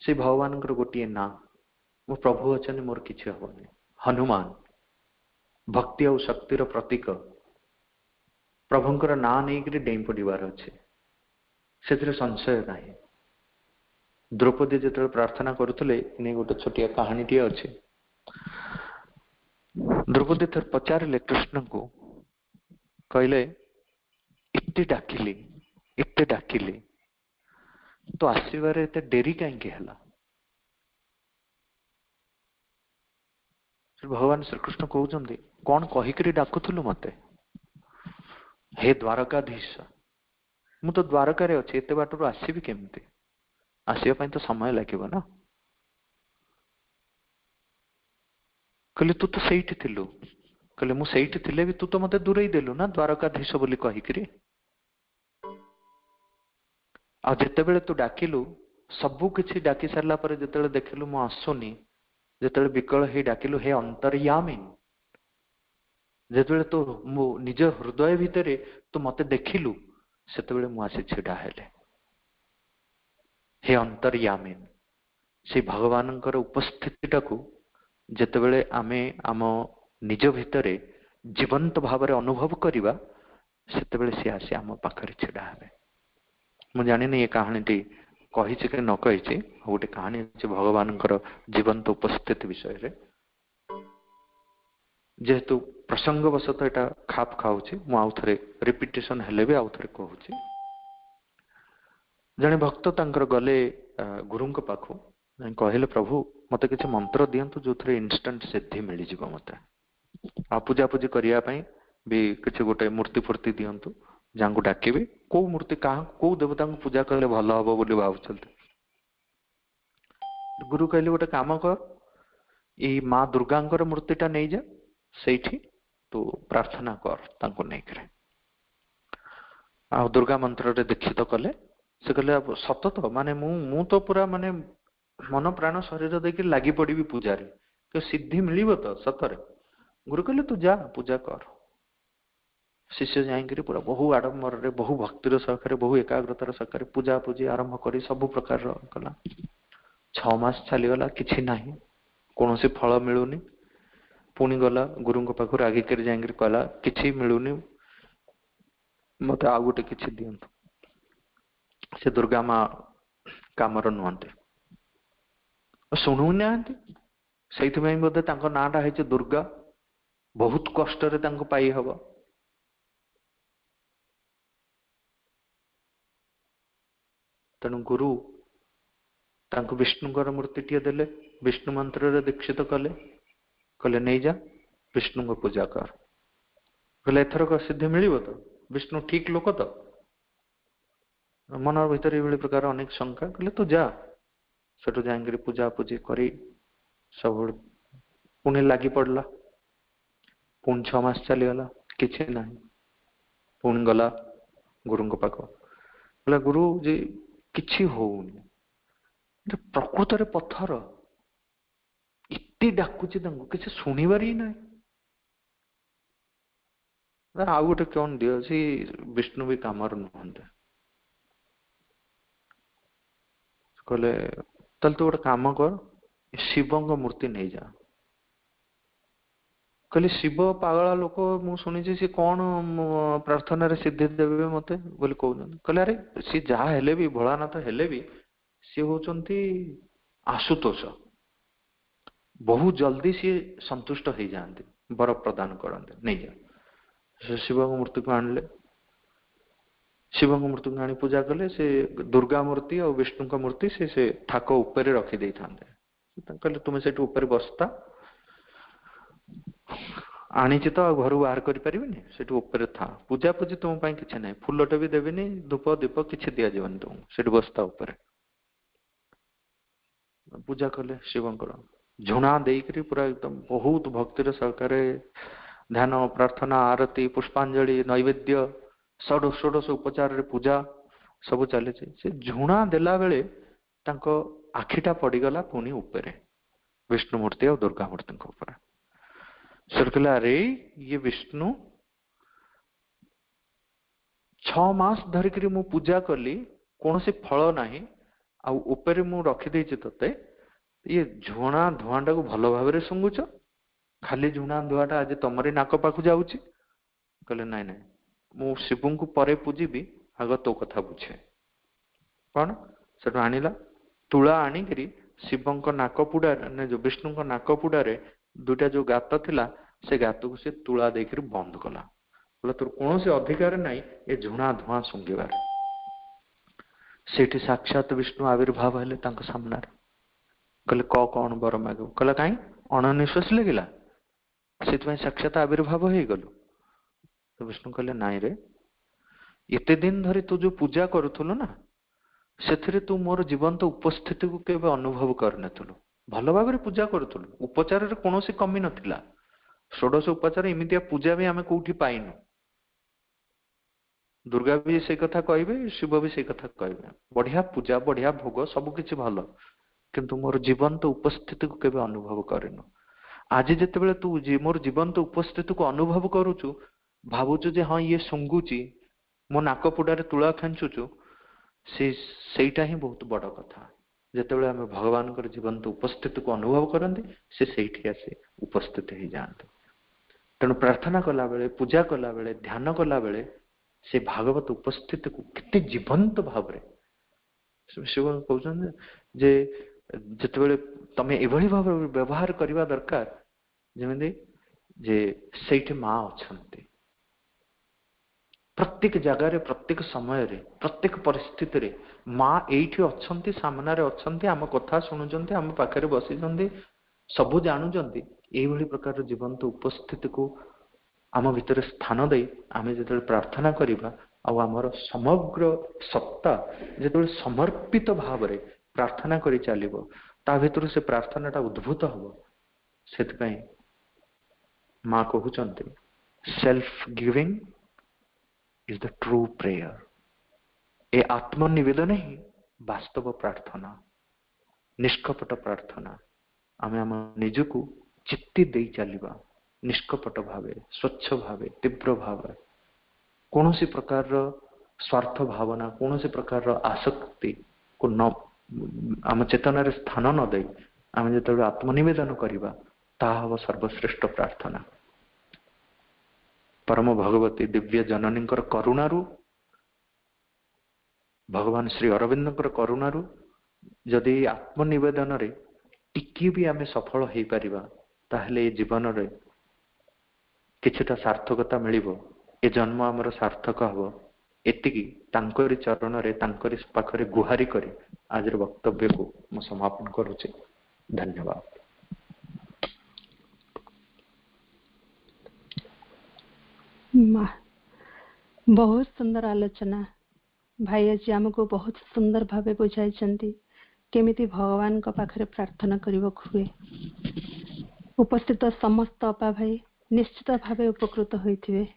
से भगवान गोटिए ना मो प्रभु अछंती मोर किछि हबनी। हनुमान भक्ति और शक्तिर प्रतीक, प्रभुंकर ना नहीं करी डेई पड़िबार अच्छे, से संशय नहीं। द्रौपदी जो प्रार्थना करुले गोटे छोटिया कहानी टी अच्छे। द्रौपदी थर पचारे कृष्ण को कहले इत्ते डाकिली तो आसबार एत डेरी कहीं है। भगवान श्रीकृष्ण कहते कौन कहीकि डाकुलु मते, हे द्वारकाधीश मु तो द्वारका रे अच्छे, एते बाटर आसबि केमती, आसवा तो समय लगे ना। कहले तू तो सही थिलु, कहले मु सही थिले भी तू तो मते दूरे देलु ना द्वारकाधीश बोली कहीकि। आ जेते बेले तू डाकिलु सबु किछि डाकी सारला पर जेते देखिलु मु आसुनी, जेते विकल हे डाकिलु हे अंतर्यामी, जेते तो मो निज हृदय भितरे तू मते देखिलु सेते बेले मु आसी छिडा हेले। हे अंतर्यामी से भगवानंकर उपस्थितिटा को जेते बेले आमे आम निज भितरे जीवंत भाव रे अनुभव करिबा सेते बेले से आसी आम पाखरे छिडा हेबे। मु जानि नै ये कहानी टी कहि कि न कहि, गोटे कहानी अछि भगवानंकर जीवंत उपस्थिति विषय रे। जेहेतु प्रसंगवशत एटा खाप खाऊची मु आउ थरे रिपिटेशन हेले भी आउ थरे कहूची। जने भक्त तांकर गले गुरुंक पाखु कहले प्रभु मते किछि मंत्र दियंतु जो थरे इंस्टेंट सिद्धि मिली जिवो, मते आ पूजा पूजी करिया पई भी किछि गोटे मूर्ति फूर्ति दियंतु ଯାଙ୍କୁ ଡାକିବେ କୋଉ ମୂର୍ତ୍ତି କୋଉ ଦେବତାଙ୍କୁ ପୂଜା କଲେ ଭଲ ହବ ବୋଲି ଭାବୁଛନ୍ତି। ଗୁରୁ କହିଲେ ଗୋଟେ କାମ କର, ଏଇ ମା ଦୁର୍ଗାଙ୍କର ମୂର୍ତ୍ତିଟା ନେଇଯା, ସେଇଠି ତୁ ପ୍ରାର୍ଥନା କର ତାଙ୍କୁ ନେଇକରି। ଆଉ ଦୁର୍ଗା ମନ୍ତ୍ରରେ ଦୀକ୍ଷିତ କଲେ। ସେ କହିଲେ ସତ ତ, ମାନେ ମୁଁ ତ ପୁରା ମାନେ ମନ ପ୍ରାଣ ଶରୀର ଦେଇକି ଲାଗି ପଡିବି ପୂଜାରେ, ସିଦ୍ଧି ମିଳିବ ତ ସତରେ? ଗୁରୁ କହିଲେ ତୁ ଯା ପୂଜା କର। ଶିଷ୍ୟ ଯାଇକିରି ପୁରା ବହୁ ଆଡମ୍ବରରେ, ବହୁ ଭକ୍ତିର ସହକାରେ, ବହୁ ଏକାଗ୍ରତାର ସହକାରେ ପୂଜା ପୂଜି ଆରମ୍ଭ କରି ସବୁ ପ୍ରକାରର କଲା। 6 ମାସ ଚାଲିଗଲା, କିଛି ନାହିଁ, କୌଣସି ଫଳ ମିଳୁନି। ପୁଣି ଗଲା ଗୁରୁଙ୍କ ପାଖରୁ ରାଗିକରି ଯାଇକିରି କହିଲା କିଛି ମିଳୁନି, ମତେ ଆଉ ଗୋଟେ କିଛି ଦିଅନ୍ତୁ। ସେ ଦୁର୍ଗା ମା କାମର ନୁହନ୍ତି, ଶୁଣୁନାହାନ୍ତି। ସେଇଥିପାଇଁ ବୋଧେ ତାଙ୍କ ନାଁଟା ହେଇଛି ଦୁର୍ଗା। ବହୁତ କଷ୍ଟରେ ତାଙ୍କୁ ପାଇ ହବ। ତେଣୁ ଗୁରୁ ତାଙ୍କୁ ବିଷ୍ଣୁଙ୍କର ମୂର୍ତ୍ତିଟିଏ ଦେଲେ, ବିଷ୍ଣୁ ମନ୍ତ୍ରରେ ଦୀକ୍ଷିତ କଲେ। କହିଲେ ନେଇଯା ବିଷ୍ଣୁଙ୍କ ପୂଜା କର। କହିଲେ ଏଥରକ ସିଦ୍ଧି ମିଳିବ ତ? ବିଷ୍ଣୁ ଠିକ ଲୋକ ତ? ମନ ଭିତରେ ଏଭଳି ପ୍ରକାର ଅନେକ ଶଙ୍କା। କହିଲେ ତୁ ଯା। ସେଠୁ ଯାଇକିରି ପୂଜା ପୂଜି କରି ସବୁ ପୁଣି ଲାଗି ପଡିଲା। ପୁଣି 6 ମାସ ଚାଲିଗଲା, କିଛି ନାହିଁ। ପୁଣି ଗଲା ଗୁରୁଙ୍କ ପାଖ। କହିଲା ଗୁରୁ ଯେ କିଛି ହଉନି, ପ୍ରକୃତରେ ପଥର ଏତେ ଡାକୁଛି ତାଙ୍କୁ, କିଛି ଶୁଣିବାର ହିଁ ନାହିଁ। ଆଉ ଗୋଟେ କଣ ଦିଅ, ସେ ବିଷ୍ଣୁ ବି କାମର ନୁହନ୍ତି। କହିଲେ ତାହେଲେ ତୁ ଗୋଟେ କାମ କର, ଶିବଙ୍କ ମୂର୍ତ୍ତି ନେଇଯା। କହିଲେ ଶିବ ପାଗଳା ଲୋକ, ମୁଁ ଶୁଣିଛି ସେ କଣ ପ୍ରାର୍ଥନାରେ ସିଦ୍ଧି ଦେବେ ମତେ ବୋଲି କହୁଛନ୍ତି। କହିଲେ ଆରେ ସିଏ ଯାହା ହେଲେ ବି, ଭୋଳାନାଥ ହେଲେ ବି ସିଏ ହଉଛନ୍ତି ଆଶୁତୋଷ। ବହୁ ଜଲ୍ଦି ସିଏ ସନ୍ତୁଷ୍ଟ ହେଇଯାଆନ୍ତି, ବର ପ୍ରଦାନ କରନ୍ତି। ନେଇଯା। ସେ ଶିବଙ୍କ ମୂର୍ତ୍ତିକୁ ଆଣିଲେ। ଶିବଙ୍କ ମୂର୍ତ୍ତିକୁ ଆଣି ପୂଜା କଲେ। ସେ ଦୁର୍ଗା ମୂର୍ତ୍ତି ଆଉ ବିଷ୍ଣୁଙ୍କ ମୂର୍ତ୍ତି ସେ ଥାକ ଉପରେ ରଖିଦେଇଥାନ୍ତେ। କହିଲେ ତୁମେ ସେଠୁ ଉପରେ ବସ୍ତା, ଆଣିଛି ତ ଆଉ ଘରୁ ବାହାର କରିପାରିବିନି, ସେଠୁ ଉପରେ ଥା। ପୂଜା ପୂଜି ତୁମ ପାଇଁ କିଛି ନାହିଁ, ଫୁଲଟେ ବି ଦେବିନି, ଧୂପ ଦୀପ କିଛି ଦିଆଯିବନି ତୁମକୁ, ସେଠୁ ବସ୍ତା ଉପରେ। ପୂଜା କଲେ ଶିବଙ୍କର, ଝୁଣା ଦେଇକରି ପୁରା ଏକଦମ ବହୁତ ଭକ୍ତିର ସହକାରେ ଧ୍ୟାନ, ପ୍ରାର୍ଥନା, ଆରତି, ପୁଷ୍ପାଞ୍ଜଳି, ନୈବେଦ୍ୟ, ଷୋଡଶ ଉପଚାରରେ ପୂଜା ସବୁ ଚାଲିଛି। ସେ ଝୁଣା ଦେଲା ବେଳେ ତାଙ୍କ ଆଖିଟା ପଡିଗଲା ପୁଣି ଉପରେ, ବିଷ୍ଣୁ ମୂର୍ତ୍ତି ଆଉ ଦୁର୍ଗା ମୂର୍ତ୍ତିଙ୍କ ଉପରେ। ସେ କହିଲେ ଆରେ ଇଏ ବିଷ୍ଣୁ, 6 ମାସ ଧରିକିରି ମୁଁ ପୂଜା କଲି, କୌଣସି ଫଳ ନାହିଁ, ଆଉ ଉପରେ ମୁଁ ରଖିଦେଇଛି ତତେ, ଇଏ ଝୁଣା ଧୂଆଁଟାକୁ ଭଲ ଭାବରେ ଶୁଙ୍ଗୁଛ? ଖାଲି ଝୁଣା ଧୂଆଁଟା ଆଜି ତମରି ନାକ ପାଖକୁ ଯାଉଛି? କହିଲେ ନାଇଁ ନାଇଁ, ମୁଁ ଶିବଙ୍କୁ ପରେ ପୂଜିବି, ଆଗ ତୋ କଥା ବୁଝେ। କଣ? ସେଠୁ ଆଣିଲା ତୁଳା ଆଣିକିରି ଶିବଙ୍କ ନାକ ପୁଡାରେ, ଯୋଉ ବିଷ୍ଣୁଙ୍କ ନାକ ପୁଡାରେ ଦୁଇଟା ଯୋଉ ଗାତ ଥିଲା, ସେ ଗାତକୁ ସେ ତୁଳା ଦେଇକିରି ବନ୍ଦ କଲା। କହିଲା ତୋର କୌଣସି ଅଧିକାର ନାହିଁ ଏ ଝୁଣା ଧୂଆଁ ଶୁଙ୍ଘିବାର। ସେଇଠି ସାକ୍ଷାତ ବିଷ୍ଣୁ ଆବିର୍ଭାବ ହେଲେ ତାଙ୍କ ସାମ୍ନାରେ। କହିଲେ କଣ ବର ମାଗିବୁ? କହିଲା କାହିଁ, ଅଣନିଶ୍ୱାସୀ ଲାଗିଲା ସେଥିପାଇଁ ସାକ୍ଷାତ ଆବିର୍ଭାବ ହେଇଗଲୁ? ତ ବିଷ୍ଣୁ କହିଲେ ନାଇଁ ରେ, ଏତେ ଦିନ ଧରି ତୁ ଯୋଉ ପୂଜା କରୁଥିଲୁ ନା, ସେଥିରେ ତୁ ମୋର ଜୀବନ୍ତ ଉପସ୍ଥିତିକୁ କେବେ ଅନୁଭବ କରିନଥିଲୁ। ଭଲ ଭାବରେ ପୂଜା କରୁଥିଲୁ, ଉପଚାରରେ କୌଣସି କମି ନଥିଲା। ଷୋଡଶ ଉପଚାର ଏମିତିଆ ପୂଜା ବି ଆମେ କୋଉଠି ପାଇନୁ। ଦୁର୍ଗା ବି ସେଇ କଥା କହିବେ, ଶିବ ବି ସେଇ କଥା କହିବେ। ବଢିଆ ପୂଜା, ବଢିଆ ଭୋଗ, ସବୁ କିଛି ଭଲ, କିନ୍ତୁ ମୋର ଜୀବନ୍ତ ଉପସ୍ଥିତିକୁ କେବେ ଅନୁଭବ କରିନୁ। ଆଜି ଯେତେବେଳେ ତୁ ମୋର ଜୀବନ୍ତ ଉପସ୍ଥିତିକୁ ଅନୁଭବ କରୁଛୁ, ଭାବୁଛୁ ଯେ ହଁ ଇଏ ଶୁଙ୍ଗୁଛି, ମୋ ନାକ ପୁଡାରେ ତୁଳା ଖେଞ୍ଚୁଛୁ, ସେଇଟା ହିଁ ବହୁତ ବଡ କଥା। ଯେତେବେଳେ ଆମେ ଭଗବାନଙ୍କର ଜୀବନ୍ତ ଉପସ୍ଥିତିକୁ ଅନୁଭବ କରନ୍ତି, ସେ ସେଇଠି ଆସି ଉପସ୍ଥିତ ହେଇଯାଆନ୍ତି। ତେଣୁ ପ୍ରାର୍ଥନା କଲାବେଳେ, ପୂଜା କଲାବେଳେ, ଧ୍ୟାନ କଲାବେଳେ ସେ ଭାଗବତ ଉପସ୍ଥିତିକୁ କେତେ ଜୀବନ୍ତ ଭାବରେ ଶିବ କହୁଛନ୍ତି ଯେ ଯେତେବେଳେ ତମେ ଏଭଳି ଭାବରେ ବ୍ୟବହାର କରିବା ଦରକାର ଯେମିତି ଯେ ସେଇଠି ମା ଅଛନ୍ତି। ପ୍ରତ୍ୟେକ ଜାଗାରେ, ପ୍ରତ୍ୟେକ ସମୟରେ, ପ୍ରତ୍ୟେକ ପରିସ୍ଥିତିରେ ମା ଏଇଠି ଅଛନ୍ତି, ସାମ୍ନାରେ ଅଛନ୍ତି, ଆମ କଥା ଶୁଣୁଛନ୍ତି, ଆମ ପାଖରେ ବସିଛନ୍ତି, ସବୁ ଜାଣୁଛନ୍ତି। ଏଇଭଳି ପ୍ରକାର ଜୀବନ୍ତ ଉପସ୍ଥିତିକୁ ଆମ ଭିତରେ ସ୍ଥାନ ଦେଇ ଆମେ ଯେତେବେଳେ ପ୍ରାର୍ଥନା କରିବା, आमर समग्र सत्ता जो समर्पित भाव में प्रार्थना करी चलिबो ता भितर से प्रार्थनाटा उद्भूत हम से माँ कहते self giving is the true prayer. ए आत्मनिवेदन ही वास्तव प्रार्थना, निष्कपट प्रार्थना। आम आम निजको चित्ती दे चलवा निष्कपट भावे, स्वच्छ भावे, तीव्र भावे, कौन सी प्रकार स्वार्थ भावना, कौन सी प्रकार आसक्ति को न आम चेतन स्थान न दे आम जो आत्मनिवेदन करवा ताहा हम सर्वश्रेष्ठ प्रार्थना। परम भगवती दिव्य जननी करुणारू, भगवान श्री अरविंद करुणारू जदि आत्मनिवेदन रे टिकी भी आम सफल हो पारिबा ताहले जीवन रे किछिटा सार्थकता मिलिबो, ए जन्म आमर सार्थक हबो। एतिकी तांकरी चरण रे तांकरी पाखरे गुहारी करी आज वक्तव्य को मैं समापन करुचे। धन्यवाद। बहुत सुंदर आलोचना भाई आज आमको बहुत सुंदर भावे बुझाई केमिति भगवान का पाखरे प्रार्थना करने हुए। उपस्थित समस्त अपा भाई निश्चित भावे उपकृत होइथिबे।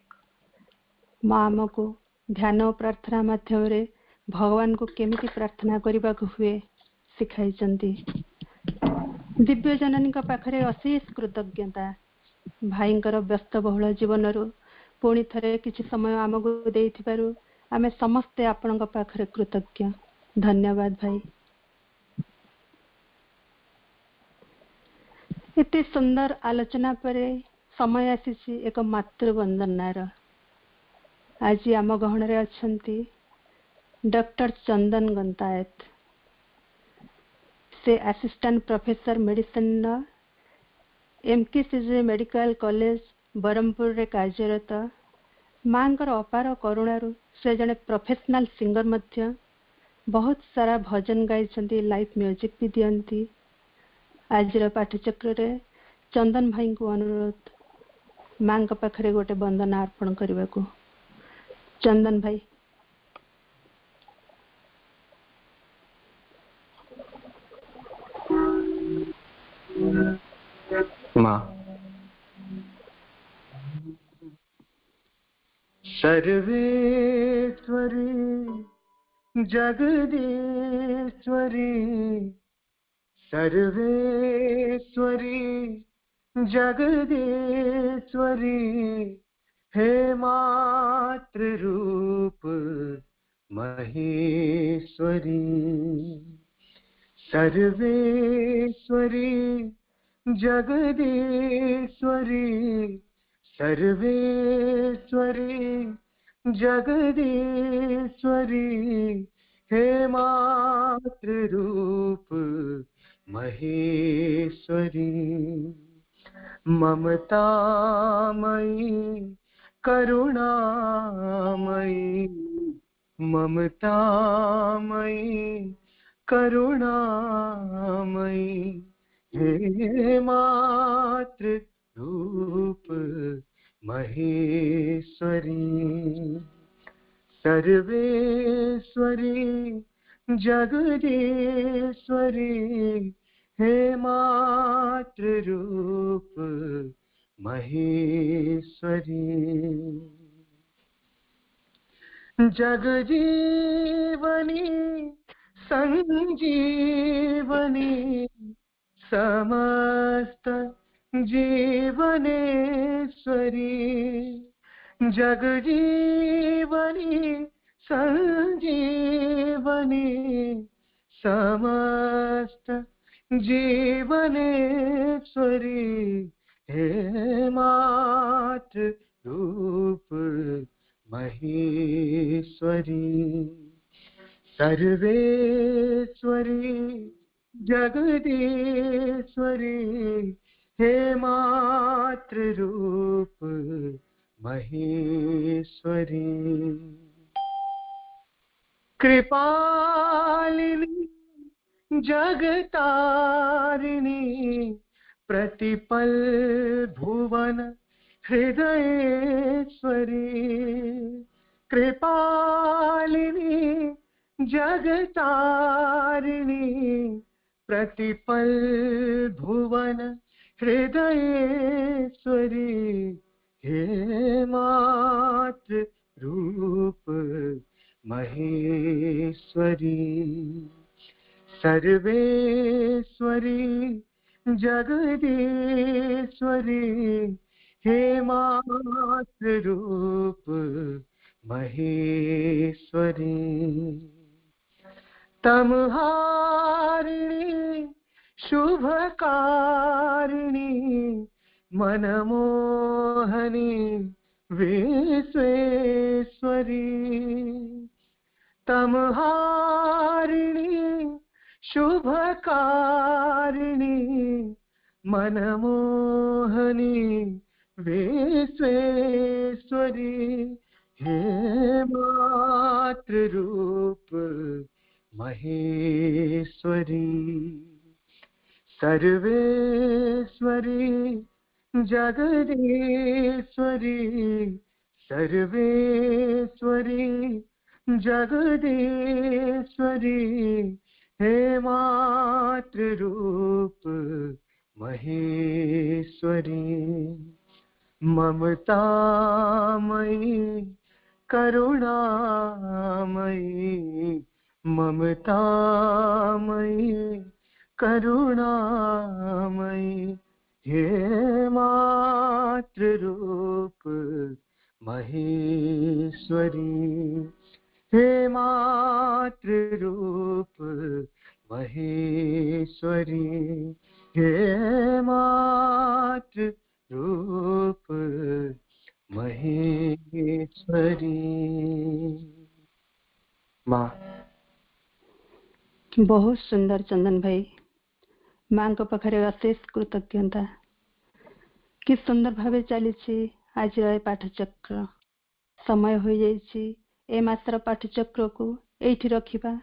माँ आमको ध्यान और प्रार्थना माध्यम भगवान को केमिति प्रार्थना करने हुए सिखाई। दिव्य जननी पाखरे अशेष कृतज्ञता। भाईंकर व्यस्त बहुल जीवन पुणी थे किसी समय आमको देइथिबारु आमे समस्ते आपनका पाखरे कृतज्ञ। धन्यवाद भाई। इतने सुंदर आलोचना पर समय आसी एक मातृवंदनार। आज आम गहन रे अछंती डॉक्टर चंदन गंतायत। से assistant professor medicine MKCG medical college Barampur रे कार्यरत। मांकर अपार करुणारू से जने प्रोफेशनल सिंगर मध्य बहुत सारा भजन गाई, लाइव म्यूजिक भी दियंती। आज पाठचक्र रे चंदन भाई को अनुरोध मां का पाखरे गोटे वंदना अर्पण करने को। चंदन भाई। मां सर्वेश्वरी जगदीश्वरी, सर्वेश्वरी जगदीश्वरी, हे मातृरूप महेश्वरी। सर्वेश्वरी जगदीश्वरी, सर्वेश्वरी जगदीश्वरी, हे मातृरूप महेश्वरी। ममतामयी करुणामयी, ममतामयी करुणामयी, हे मातृरूप महेश्वरी। सर्वेश्वरी जगदीश्वरी, हे मातृरूप महेश्वरी। जगजीवनी संजीवनी, समस्त जीवनेश्वरी। जगजीवनी संजीवनी, समस्त जीवनेश्वरी, हे मातृरूप महेश्वरी। सर्वेश्वरी जगदीश्वरी, हे मातृरूप महेश्वरी। कृपालिनी जगतारिणी, प्रतिपल भुवन हृदयेश्वरी। कृपालिनी जगतारिणी प्रतिपल भुवन हृदयेश्वरी हे मातृ रूप महेश्वरी सर्वेश्वरी जगदीश्वरी हे मातृ रूप महेश्वरी तमहारिणी शुभकारिणी मनमोहनी विश्वेश्वरी तमहारिणी शुभकारिणी मनमोहनी विश्वेश्वरी हे मातृरूप महेश्वरी सर्वेश्वरी जगदीश्वरी सर्वेश्वरी जगदीश्वरी हे मातृरूप महेश्वरी ममतामयी करुणामयी ममतामयी करुणामयी हे मातृरूप महेश्वरी हे मातृरूप महेश्वरी हे मातृरूप महेश्वरी माँ। बहुत सुंदर चंदन भाई, माँ को पाखरे अशेष कृतज्ञता। कि सुंदर भावे चली आज पाठचक्र समय हो जाइए। ए मासर पाठचक्र को एठी रखिबा।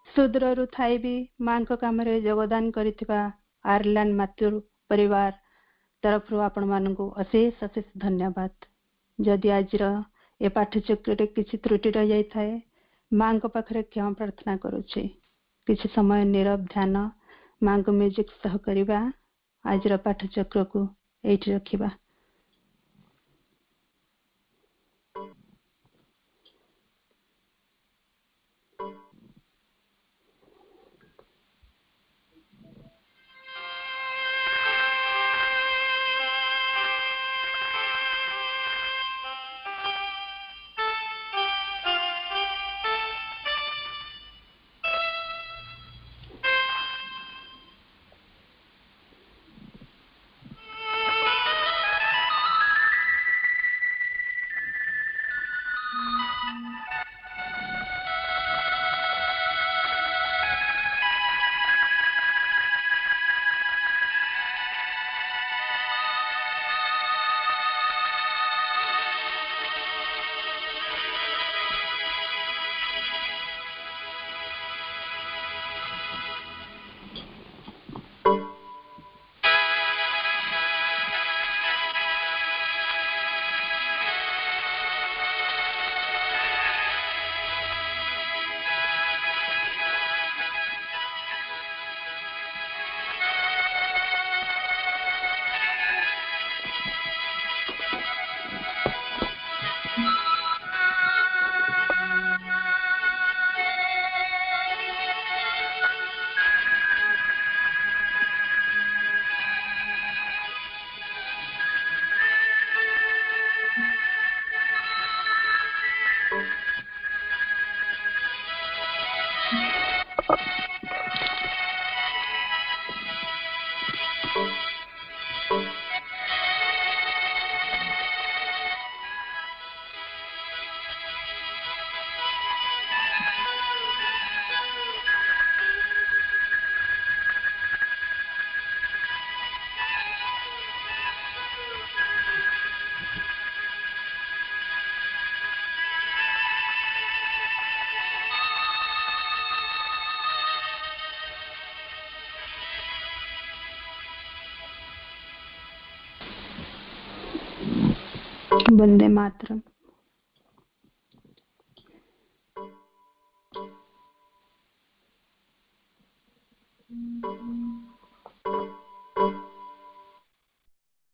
सुदूररु थाई भी माँ को काम रे योगदान करिथिबा आयरलैंड मातृ परिवार तरफ आपण मानकु अशेष अशेष धन्यवाद। जदि आज ए पाठचक्र रे किछि त्रुटि रह जाय थाए माँ को पाखरे क्षमा प्रार्थना करूछि। किछि समय नीरव ध्यान माँ को म्यूजिक सह करिबा। आज पाठचक्र को एठी रखिबा। वंदे मातरम।